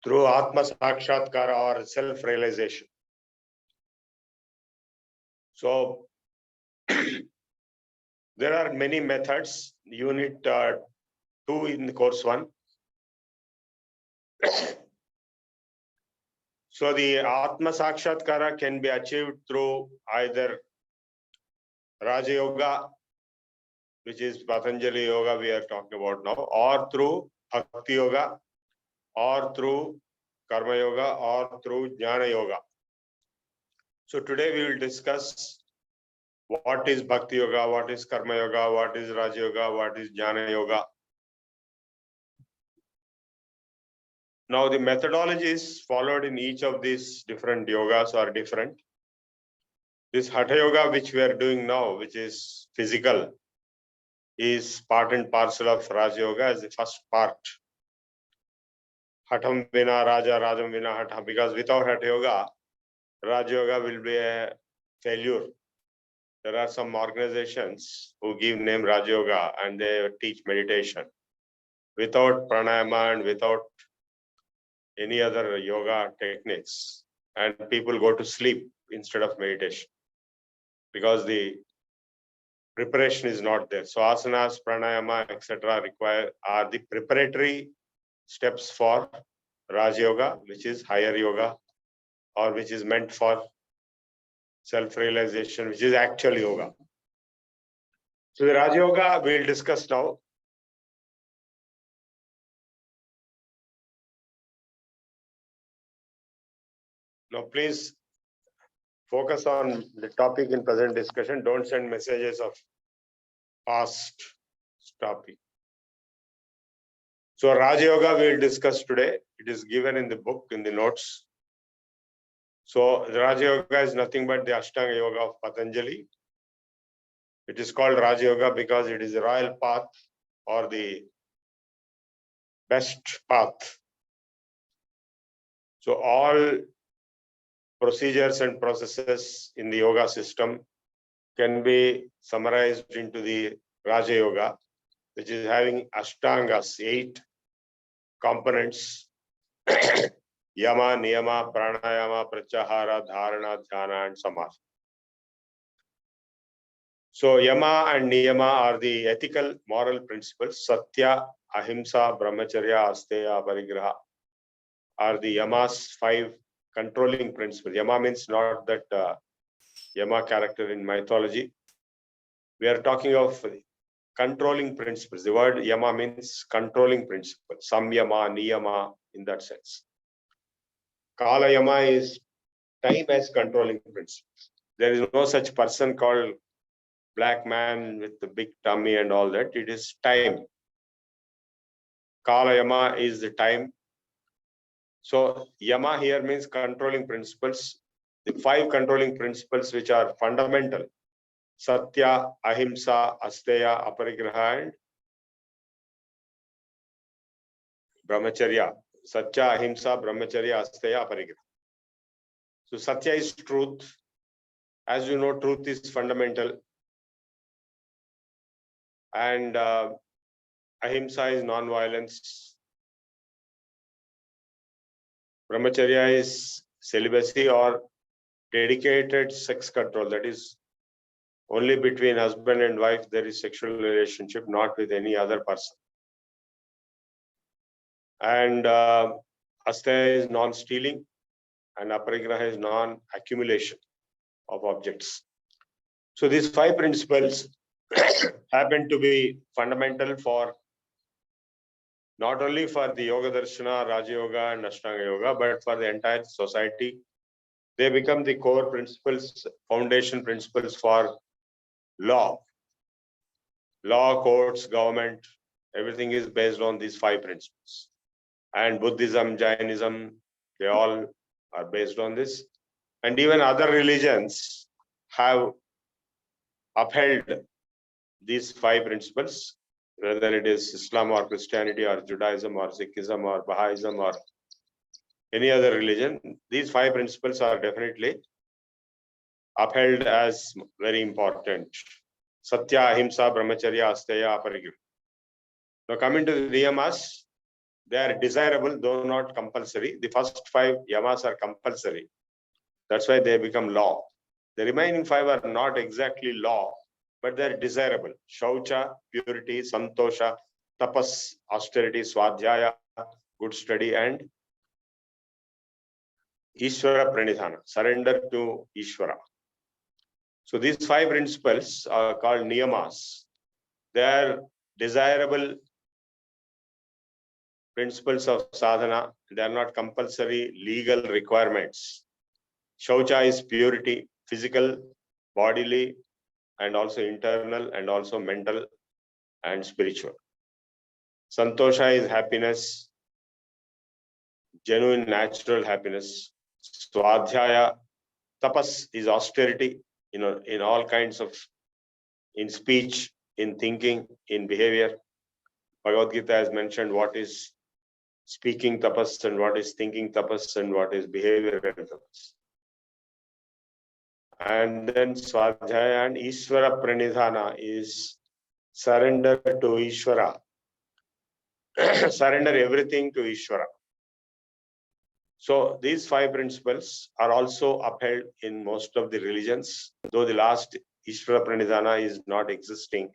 through atma sakshatkara or self-realization. So there are many methods. Unit 2 in course 1. So the atma sakshatkara can be achieved through either Raja Yoga, which is Patanjali Yoga we are talking about now, or through Bhakti Yoga, or through Karma Yoga, or through Jnana Yoga. So today we will discuss what is Bhakti Yoga, what is Karma Yoga, what is Raja Yoga, what is Jnana Yoga. Now the methodologies followed in each of these different yogas are different. This Hatha Yoga which we are doing now, which is physical, is part and parcel of Raja Yoga as the first part. Hatam Vina Raja, Rajam Vina Hatha, because without Hatha Yoga, Raja Yoga will be a failure. There are some organizations who give name Raja Yoga and they teach meditation. Without pranayama and without any other yoga techniques, and people go to sleep instead of meditation because the preparation is not there. So asanas, pranayama, etc. are the preparatory steps for Raj Yoga, which is higher yoga, or which is meant for self-realization, which is actual yoga. So the Raj Yoga we'll discuss now. Now please focus on the topic in present discussion. Don't send messages of past topic. So Raja Yoga we'll discuss today. It is given in the book, in the notes. So Raja Yoga is nothing but the Ashtanga Yoga of Patanjali. It is called Raja Yoga because it is the royal path or the best path. So all procedures and processes in the yoga system can be summarized into the Raja Yoga, which is having Ashtangas, 8 components: Yama, Niyama, Pranayama, Pratyahara, Dharana, Dhyana, and Samadhi. So Yama and Niyama are the ethical moral principles. Satya, Ahimsa, Brahmacharya, Asteya, Parigraha are the Yama's 5 controlling principles. Yama means not that Yama character in mythology. We are talking of controlling principles. The word Yama means controlling principles. Samyama, Niyama, in that sense. Kala Yama is time as controlling principle. There is no such person called black man with the big tummy and all that. It is time. Kala Yama is the time. So Yama here means controlling principles. The 5 controlling principles which are fundamental: Satya, Ahimsa, Asteya, Aparigraha, and Brahmacharya. Satya, Ahimsa, Brahmacharya, Asteya, Aparigraha. So Satya is truth. As you know, truth is fundamental. And Ahimsa is non-violence. Brahmacharya is celibacy or dedicated sex control. That is, only between husband and wife there is sexual relationship, not with any other person. And Asteya is non-stealing, and Aparigraha is non-accumulation of objects. So these 5 principles happen to be fundamental for not only for the Yoga Darshana, Raja Yoga, and Ashtanga Yoga, but for the entire society. They become the core principles, foundation principles for law. law, courts, government, everything is based on these 5 principles. And Buddhism, Jainism, they all are based on this. And even other religions have upheld these 5 principles, whether it is Islam or Christianity or Judaism or Sikhism or Baha'ism or any other religion. These 5 principles are definitely upheld as very important. Satya, Ahimsa, Brahmacharya, Asteya, Aparigrah. Now coming to the niyamas, they are desirable, though not compulsory. The first 5 yamas are compulsory. That's why they become law. The remaining 5 are not exactly law, but they are desirable. Shaucha, purity, Santosha, Tapas, austerity, Swadhyaya, good study, and Ishvara Pranidhana, surrender to Ishvara. So these 5 principles are called niyamas. They are desirable principles of sadhana. They are not compulsory legal requirements. Shaucha is purity, physical, bodily, and also internal, and also mental and spiritual. Santosha is happiness, genuine natural happiness. Swadhyaya, tapas is austerity, in all kinds of, in speech, in thinking, in behavior. Bhagavad Gita has mentioned what is speaking tapas and what is thinking tapas and what is behavioral tapas. And then Swadhyaya and Ishvara Pranidhana is surrender to Ishvara. Surrender everything to Ishvara. So these 5 principles are also upheld in most of the religions, though the last Ishvara Pranidhana is not existing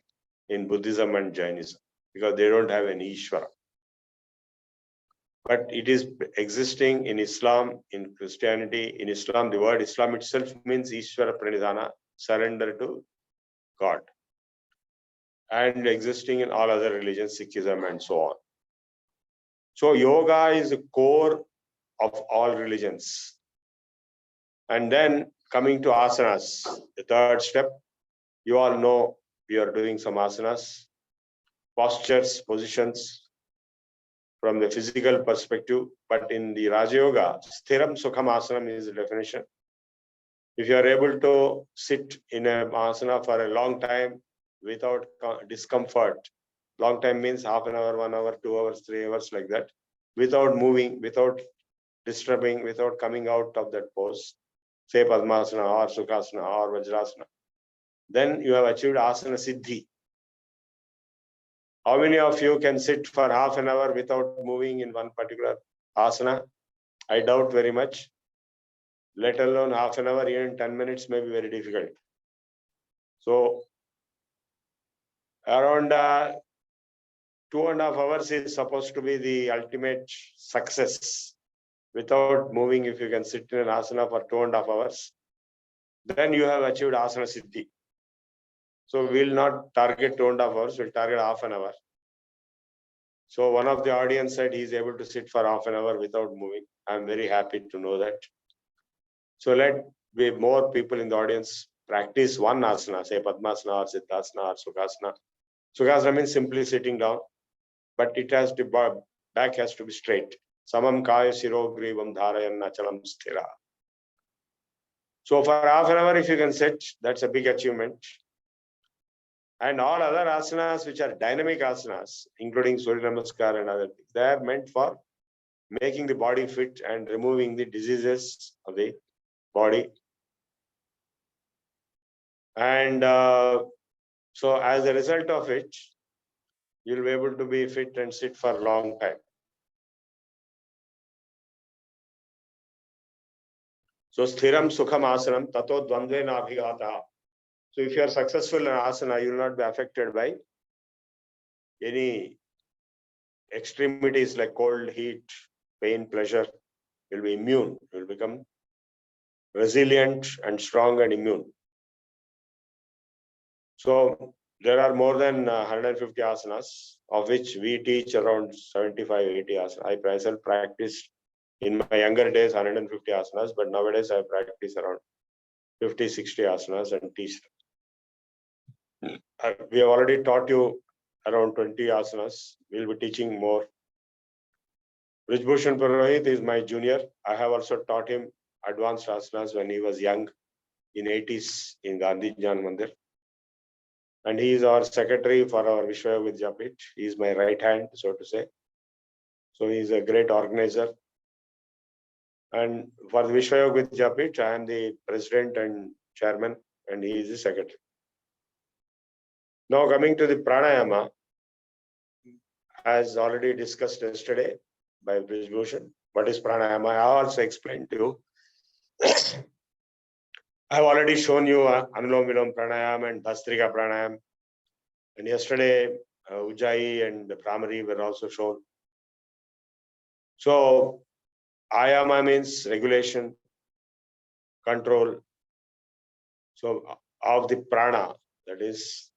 in Buddhism and Jainism because they don't have an Ishvara. But it is existing in Islam, in Christianity. In Islam, the word Islam itself means Ishvara Pranidhana, surrender to God. And existing in all other religions, Sikhism and so on. So yoga is the core of all religions. And then coming to asanas, the 3rd step, you all know we are doing some asanas, postures, positions from the physical perspective. But in the Raja Yoga, Sthiram Sukham Asanam is the definition. If you are able to sit in a asana for a long time without discomfort, long time means half an hour, 1 hour, 2 hours, 3 hours, like that, without moving, without disturbing, without coming out of that pose, say Padmasana or Sukhasana or Vajrasana, then you have achieved Asana Siddhi. How many of you can sit for half an hour without moving in one particular asana? I doubt very much. Let alone half an hour, even 10 minutes may be very difficult. So around 2.5 hours is supposed to be the ultimate success. Without moving, if you can sit in an asana for 2.5 hours, then you have achieved asana siddhi. So we'll not target 2.5 hours, we'll target half an hour. So one of the audience said he's able to sit for half an hour without moving. I'm very happy to know that. So let be more people in the audience practice one asana, say Padmasana or Siddhasana or Sukhasana. Sukhasana means simply sitting down, but it has to, back has to be straight. Samam kaya siro grivam dharayan nachalam sthira. So for half an hour, if you can sit, that's a big achievement. And all other asanas, which are dynamic asanas, including Surya Namaskar and other things, they are meant for making the body fit and removing the diseases of the body. And so as a result of it, you'll be able to be fit and sit for a long time. So sthiram sukham asanam tato dvandvena abhigata. So if you are successful in asana, you will not be affected by any extremities like cold, heat, pain, pleasure. You'll be immune. You'll become resilient and strong and immune. So there are more than 150 asanas, of which we teach around 75, 80 asanas. I myself practiced in my younger days 150 asanas, but nowadays I practice around 50, 60 asanas and teach them. We have already taught you around 20 asanas. We'll be teaching more. Brijbhushan Purohit is my junior. I have also taught him advanced asanas when he was young, in 80s in Gandhi Jnan Mandir. And he is our secretary for our Vishwa Vidyapit. He is my right hand, so to say. So he is a great organizer. And for the Vishwa Vidyapit, I am the president and chairman, and he is the secretary. Now coming to the pranayama, as already discussed yesterday by Brijbhushan, what is pranayama? I also explained to you. I have already shown you Anulom Vilom pranayam and Bhastrika pranayam. And yesterday, Ujjayi and the Brahmari were also shown. So, ayama means regulation, control. So, of the prana, that is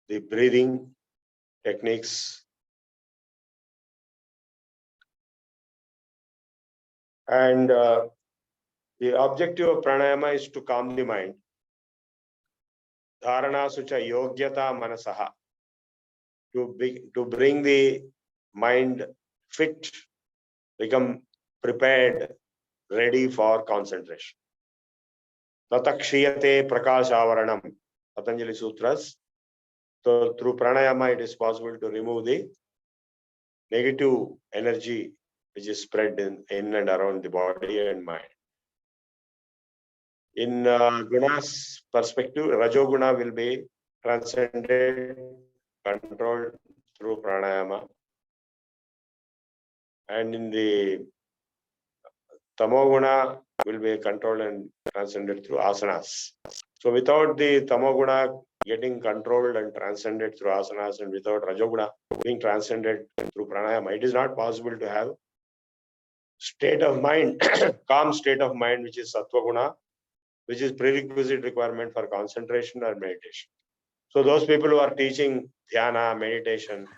the breathing techniques. And the objective of pranayama is to calm the mind. Dharana sucha yogyata manasaha. To bring the mind fit, become prepared, ready for concentration. Tatakshiyate prakashavaranam. Patanjali Sutras. So through pranayama, it is possible to remove the negative energy which is spread in and around the body and mind. In guna's perspective, rajoguna will be transcended, controlled through pranayama. And in the tamoguna will be controlled and transcended through asanas. So without the tamoguna getting controlled and transcended through asanas, and without rajoguna being transcended through pranayama, it is not possible to have state of mind, calm state of mind, which is sattva guna, which is prerequisite requirement for concentration or meditation. So those people who are teaching dhyana, meditation,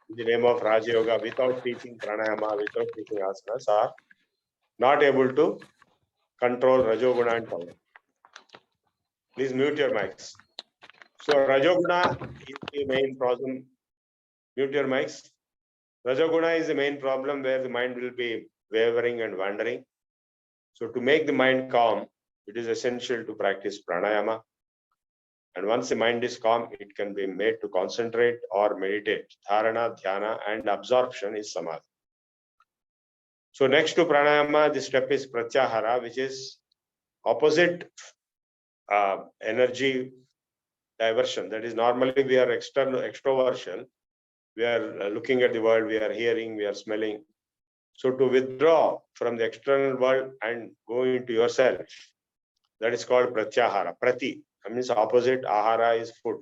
in the name of Raja Yoga, without teaching pranayama, without teaching asanas, are not able to control rajoguna and tamoguna. Please mute your mics. So rajoguna is the main problem. Mute your mics. Rajoguna is the main problem where the mind will be wavering and wandering. So to make the mind calm, it is essential to practice pranayama. And once the mind is calm, it can be made to concentrate or meditate. Dharana, dhyana, and absorption is samadhi. So next to pranayama, the step is pratyahara, which is opposite energy diversion. That is, normally we are extroversion. We are looking at the world, we are hearing, we are smelling. So to withdraw from the external world and go into yourself, that is called pratyahara. Prati, that means opposite. Ahara is food.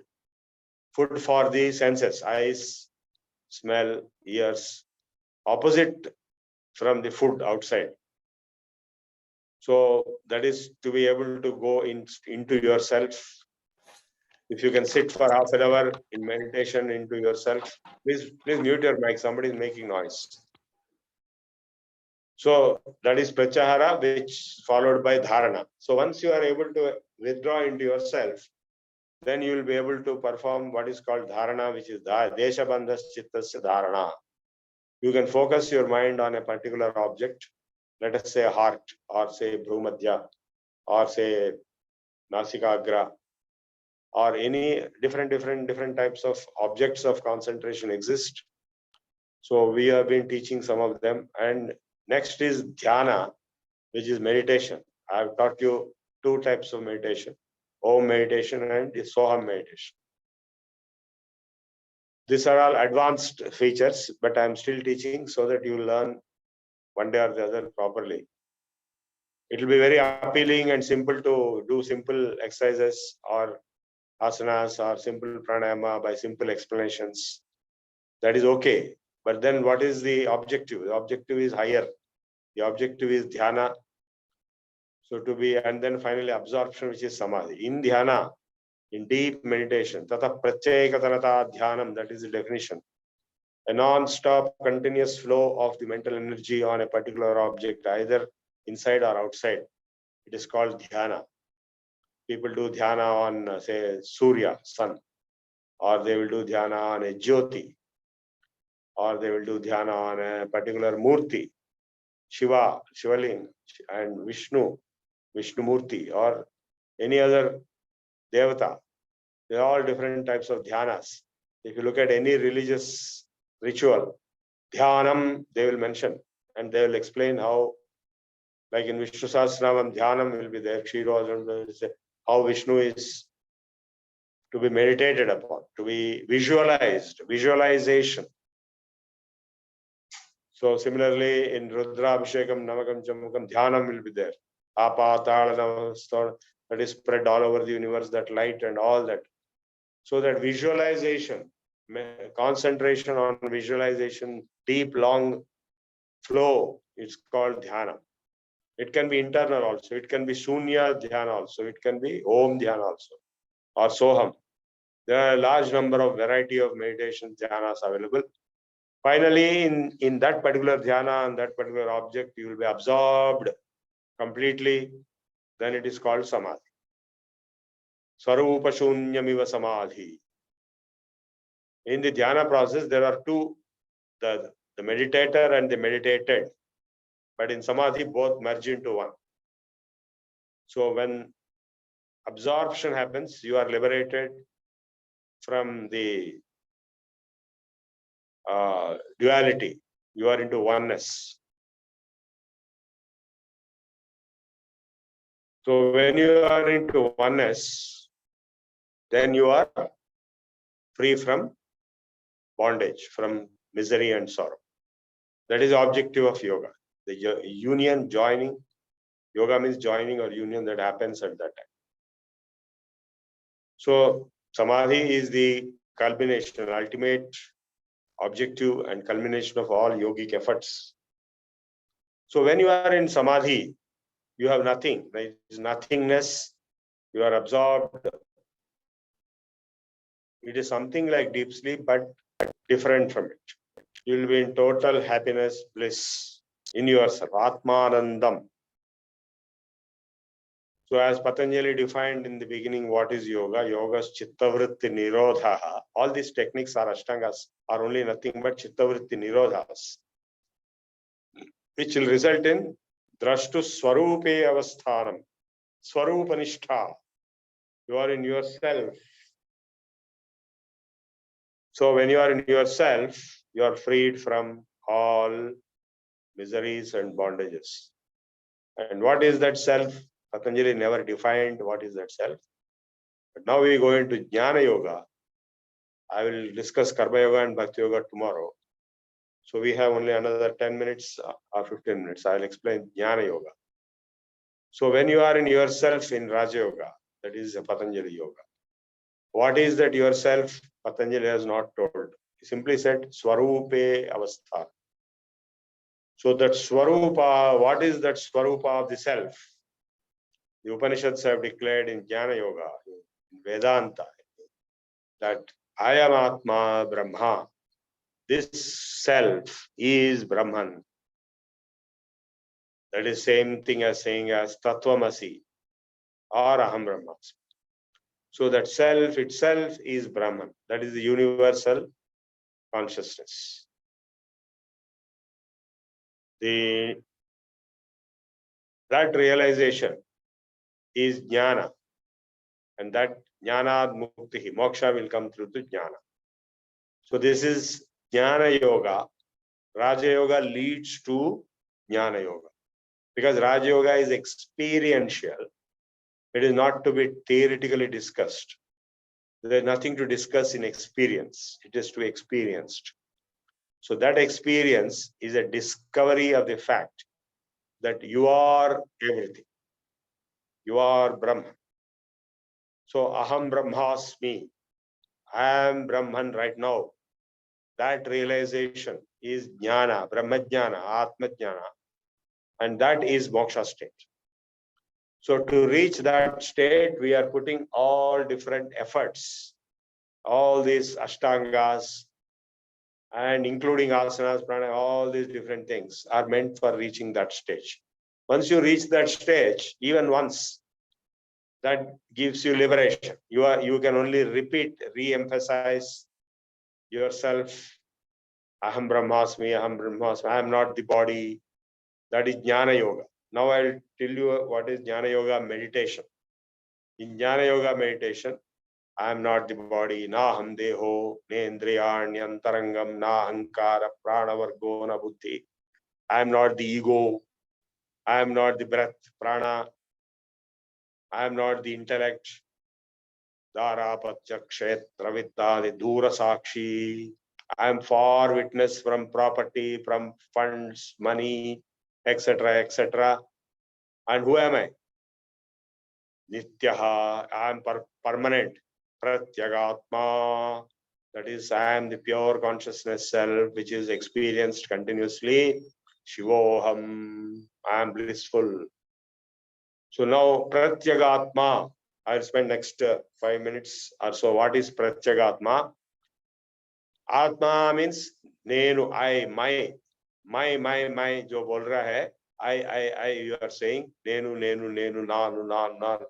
Food for the senses, eyes, smell, ears. Opposite from the food outside. So that is to be able to go into yourself. If you can sit for half an hour in meditation into yourself, please mute your mic. Somebody is making noise. So that is pratyahara, which followed by dharana. So once you are able to withdraw into yourself, then you will be able to perform what is called dharana, which is deshabandhas chittasya dharana. You can focus your mind on a particular object, let us say heart, or say bhrumadhya, or say nasikagra, or any different types of objects of concentration exist. So we have been teaching some of them. And next is dhyana, which is meditation. I have taught you two types of meditation, Om meditation and Soham meditation. These are all advanced features, but I am still teaching so that you learn one day or the other properly. It will be very appealing and simple to do simple exercises or asanas or simple pranayama by simple explanations. That is okay. But then what is the objective? The objective is higher. The objective is dhyana. So to be, and then finally absorption, which is samadhi. In dhyana, in deep meditation, tata pratyekatanata dhyanam, that is the definition. A non-stop continuous flow of the mental energy on a particular object, either inside or outside. It is called dhyana. People do dhyana on, say, Surya, sun, or they will do dhyana on a Jyoti, or they will do dhyana on a particular Murti, Shiva, Shivaling, and Vishnu, Vishnu Murti, or any other Devata. There are all different types of dhyanas. If you look at any religious ritual, dhyanam, they will mention, and they will explain how, like in Vishnu Sahasranamam, dhyanam will be there, how Vishnu is to be meditated upon, to be visualized, visualization. So similarly, in Rudra Abhishekam, Namakam, Chamukam, Dhyanam will be there. Apatala, that is spread all over the universe, that light and all that. So that visualization, concentration on visualization, deep, long flow, it's called Dhyana. It can be internal also. It can be Shunya Dhyana also. It can be Om Dhyana also, or Soham. There are a large number of variety of meditation dhyanas available. Finally, in that particular dhyana and that particular object, you will be absorbed completely. Then it is called samadhi. Swarupa shunyamiva samadhi. In the dhyana process, there are two, the meditator and the meditated. But in samadhi, both merge into one. So when absorption happens, you are liberated from the duality. You are into oneness. So when you are into oneness, then you are free from bondage, from misery and sorrow. That is the objective of yoga. The union, joining. Yoga means joining or union that happens at that time. So samadhi is the culmination, ultimate objective and culmination of all yogic efforts. So when you are in samadhi, you have nothing. There is nothingness. You are absorbed. It is something like deep sleep, but different from it. You will be in total happiness, bliss in yourself. Atmanandam. So as Patanjali defined in the beginning, what is yoga? Yoga is chittavritti nirodha. All these techniques are ashtangas, are only nothing but chittavritti nirodhas, which will result in drashtu swarupe avasthanam, swarupanishtha. You are in yourself. So when you are in yourself, you are freed from all miseries and bondages. And what is that self? Patanjali never defined what is that self. But now we go into Jnana Yoga. I will discuss Karma Yoga and Bhakti Yoga tomorrow. So we have only another 10 minutes or 15 minutes. I will explain Jnana Yoga. So when you are in yourself in Raja Yoga, that is a Patanjali Yoga. What is that yourself? Patanjali has not told. He simply said, Swarupe Avastha. So that Swarupa, what is that Swarupa of the self? The Upanishads have declared in Jnana Yoga, in Vedanta, that I am Atma Brahma. This self is Brahman. That is same thing as saying as Tattvamasi or Aham Brahmasmi. So that self itself is Brahman. That is the universal consciousness. That realization is jnana, and that jnana mukti, moksha will come through to jnana. So this is jnana yoga. Raja yoga leads to jnana yoga, because Raja yoga is experiential. It is not to be theoretically discussed. There is nothing to discuss in experience. It is to be experienced. So that experience is a discovery of the fact that you are everything. You are Brahman. So Aham Brahmasmi. I am Brahman right now. That realization is Jnana, Brahmajnana, Atmajnana. And that is moksha state. So to reach that state, we are putting all different efforts. All these ashtangas and including asanas, pranayama, all these different things are meant for reaching that stage. Once you reach that stage, even once, that gives you liberation. You can only repeat, re-emphasize yourself. Aham Brahmasmi, Aham Brahmasmi, I am not the body. That is Jnana Yoga. Now I'll tell you what is Jnana Yoga meditation. In Jnana Yoga meditation, I am not the body, na ham deho, ne indriyantarangam, na ahankara, prana vargo, na buddhi. I am not the ego. I am not the breath, prana. I am not the intellect. Dara Patyakshetra Vittadi Dura Sakshi. I am far witness from property, from funds, money, etc., etc. And who am I? Nityaha. I am permanent. Pratyagatma. That is, I am the pure consciousness self, which is experienced continuously. Shivoham. I am blissful. So now, Pratyagatma. I'll spend next 5 minutes or so. What is Pratyagatma? Atma means nenu, I, my, जो बोल रहा है, I, you are saying, nenu, nanu.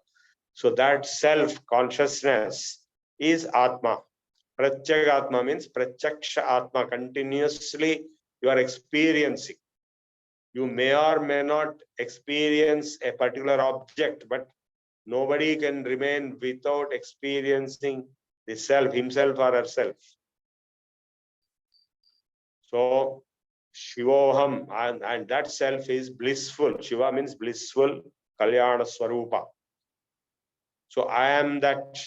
So that self consciousness is Atma. Pratyagatma means Pratyaksha Atma. Continuously you are experiencing. You may or may not experience a particular object, but nobody can remain without experiencing the self, himself or herself. So Shivoham, and that self is blissful. Shiva means blissful, Kalyana Swarupa. So I am that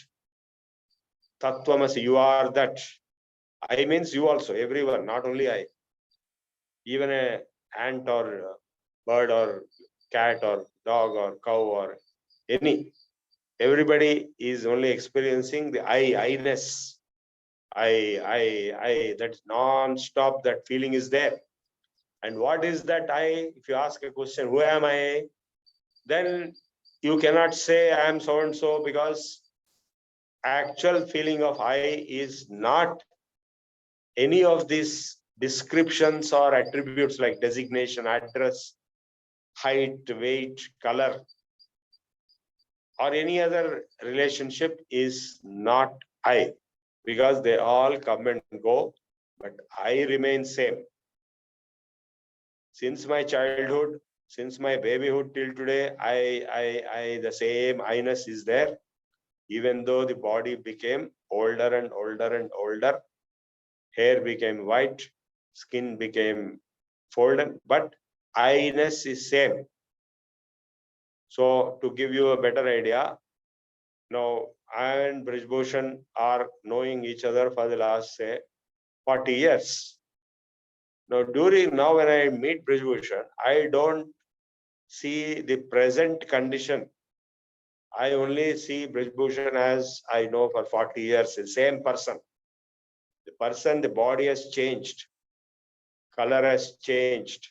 Tattvamasi, you are that. I means you also, everyone, not only I. Even a ant or bird or cat or dog or cow or any. Everybody is only experiencing the I-ness. I, that non-stop, that feeling is there. And what is that I? If you ask a question, who am I? Then you cannot say I am so and so, because actual feeling of I is not any of these descriptions or attributes like designation, address, height, weight, color, or any other relationship is not I, because they all come and go, but I remain same. Since my childhood, since my babyhood till today, the same I-ness is there. Even though the body became older and older and older, hair became white, skin became folded, but I-ness is same. So to give you a better idea, now I and Brijbhushan are knowing each other for the last, say, 40 years. Now when I meet Brijbhushan, I don't see the present condition. I only see Brijbhushan as I know for 40 years, the same person. The person, the body has changed, color has changed,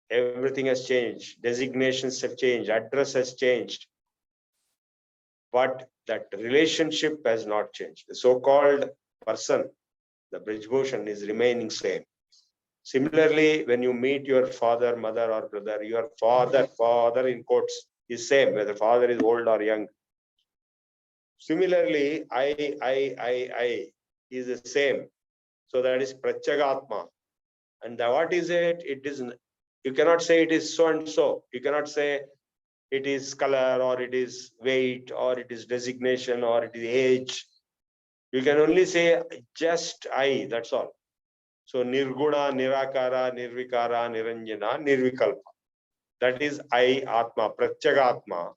everything has changed, designations have changed, address has changed. But that relationship has not changed. The so-called person, the Brijbhushan, is remaining same. Similarly, when you meet your father, mother, or brother, your father in quotes, is same, whether father is old or young. Similarly, I is the same. So that is Pratyagatma. And what is it? It is, you cannot say it is so and so. You cannot say it is color, or it is weight, or it is designation, or it is age. You can only say just I, that's all. So Nirguna, Nirakara, Nirvikara, Niranjana, Nirvikalpa. That is I, Atma, Pratyagatma.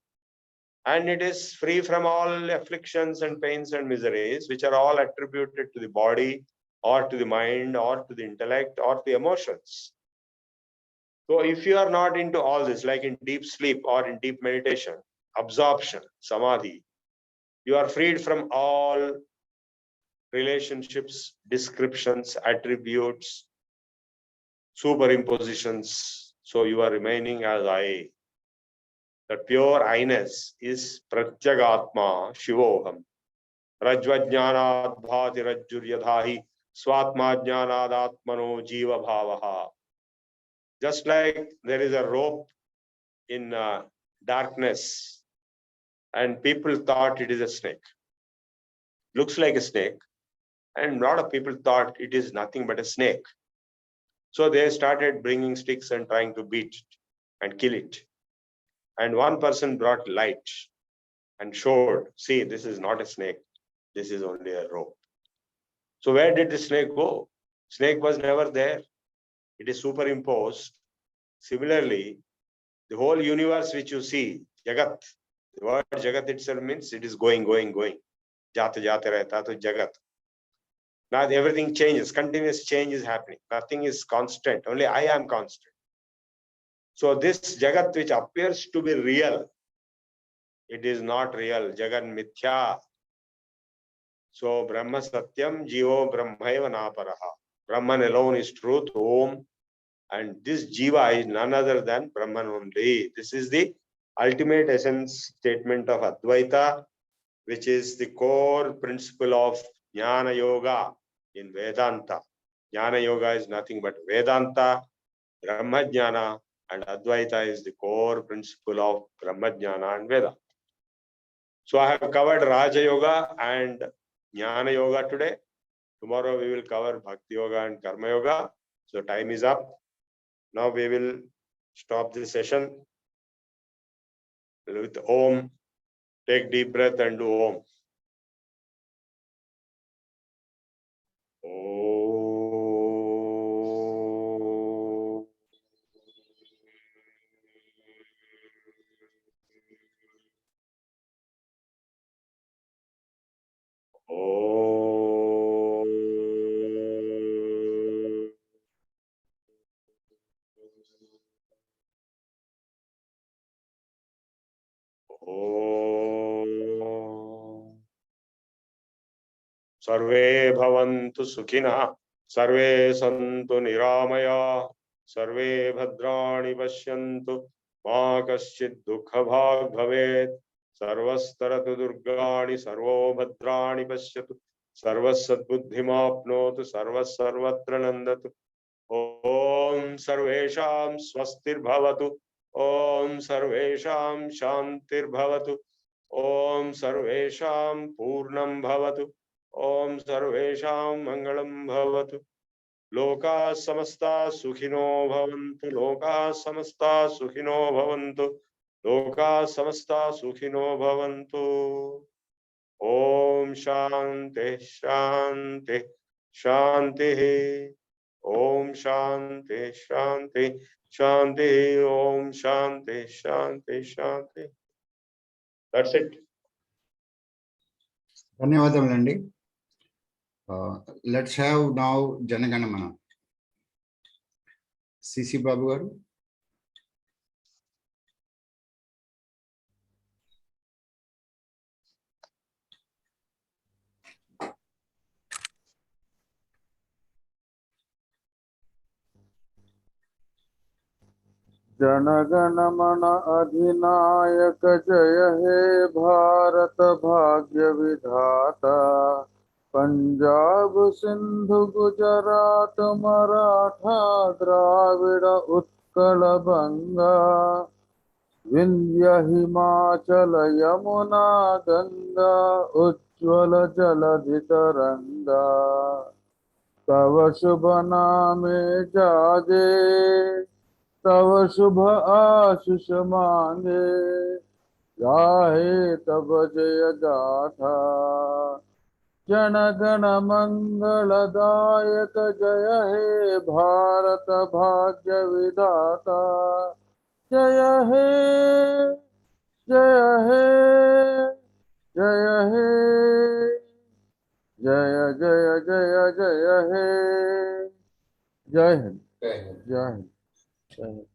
And it is free from all afflictions and pains and miseries, which are all attributed to the body, or to the mind, or to the intellect, or to the emotions. So if you are not into all this, like in deep sleep or in deep meditation, absorption, samadhi, you are freed from all relationships, descriptions, attributes, superimpositions. So you are remaining as I. The pure I-ness is Pratyagatma Shivoham. Rajvajnanad bhati rajjuryadhahi swatma jnanad atmano jiva bhavaha. Just like there is a rope in darkness, and people thought it is a snake. Looks like a snake, and a lot of people thought it is nothing but a snake. So they started bringing sticks and trying to beat it and kill it. And one person brought light and showed, see, this is not a snake. This is only a rope. So where did the snake go? Snake was never there. It is superimposed. Similarly, the whole universe which you see, Jagat, the word Jagat itself means it is going. Jata jata rehta to Jagat. Now everything changes, continuous change is happening. Nothing is constant, only I am constant. So this Jagat which appears to be real, it is not real. Jagat mithya. So Brahma Satyam, Jivo Brahmaiva Naparaha. Brahman alone is truth, Om. And this Jiva is none other than Brahman only. This is the ultimate essence statement of Advaita, which is the core principle of Jnana Yoga in Vedanta. Jnana Yoga is nothing but Vedanta, Brahma Jnana, and Advaita is the core principle of Brahma Jnana and Vedanta. So I have covered Raja Yoga and Jnana Yoga today. Tomorrow we will cover Bhakti Yoga and Karma Yoga. So time is up. Now we will stop this session with Om. Take deep breath and do Om. Sarve bhavantu sukhina, sarve santu niramaya, sarve bhadrani pashyantu, ma kaschid dukha bhag bhavet, sarvastaratu durgani, sarvo bhadrani pashyatu, sarvassadbuddhimapnotu, sarvasarvatra nandatu. Om sarvesham swastir bhavatu, Om sarvesham shantir bhavatu, Om sarvesham purnam bhavatu, Om sarvesham mangalam bhavatu. Loka samasta sukhino bhavantu, Loka samasta sukhino bhavantu, Loka samasta sukhino bhavantu. Om shanti shanti shanti. Om shanti shanti shanti. Om shanti shanti shanti. That's it. ధన్యవాదములండి. Let's have now Jana Gana Mana. CC Babu గారు. जनगणमन अधिनायक जय हे भारत भाग्य विधाता, पंजाब सिंधु गुजरात मराठा द्राविड़ उत्कल बंगा, विंध्य हिमाचल यमुना गंगा उज्ज्वल जलधि तरंगा, तव शुभ नामे जागे तव शुभ आशीष मांगे, गाहे तब जय गाथा, जन गण मंगलदायक जय हे भारत भाग्य विधाता, जय हे जय हे जय हे जय जय जय जय हे। जय हिंद। जय हिंद। जय हिंद।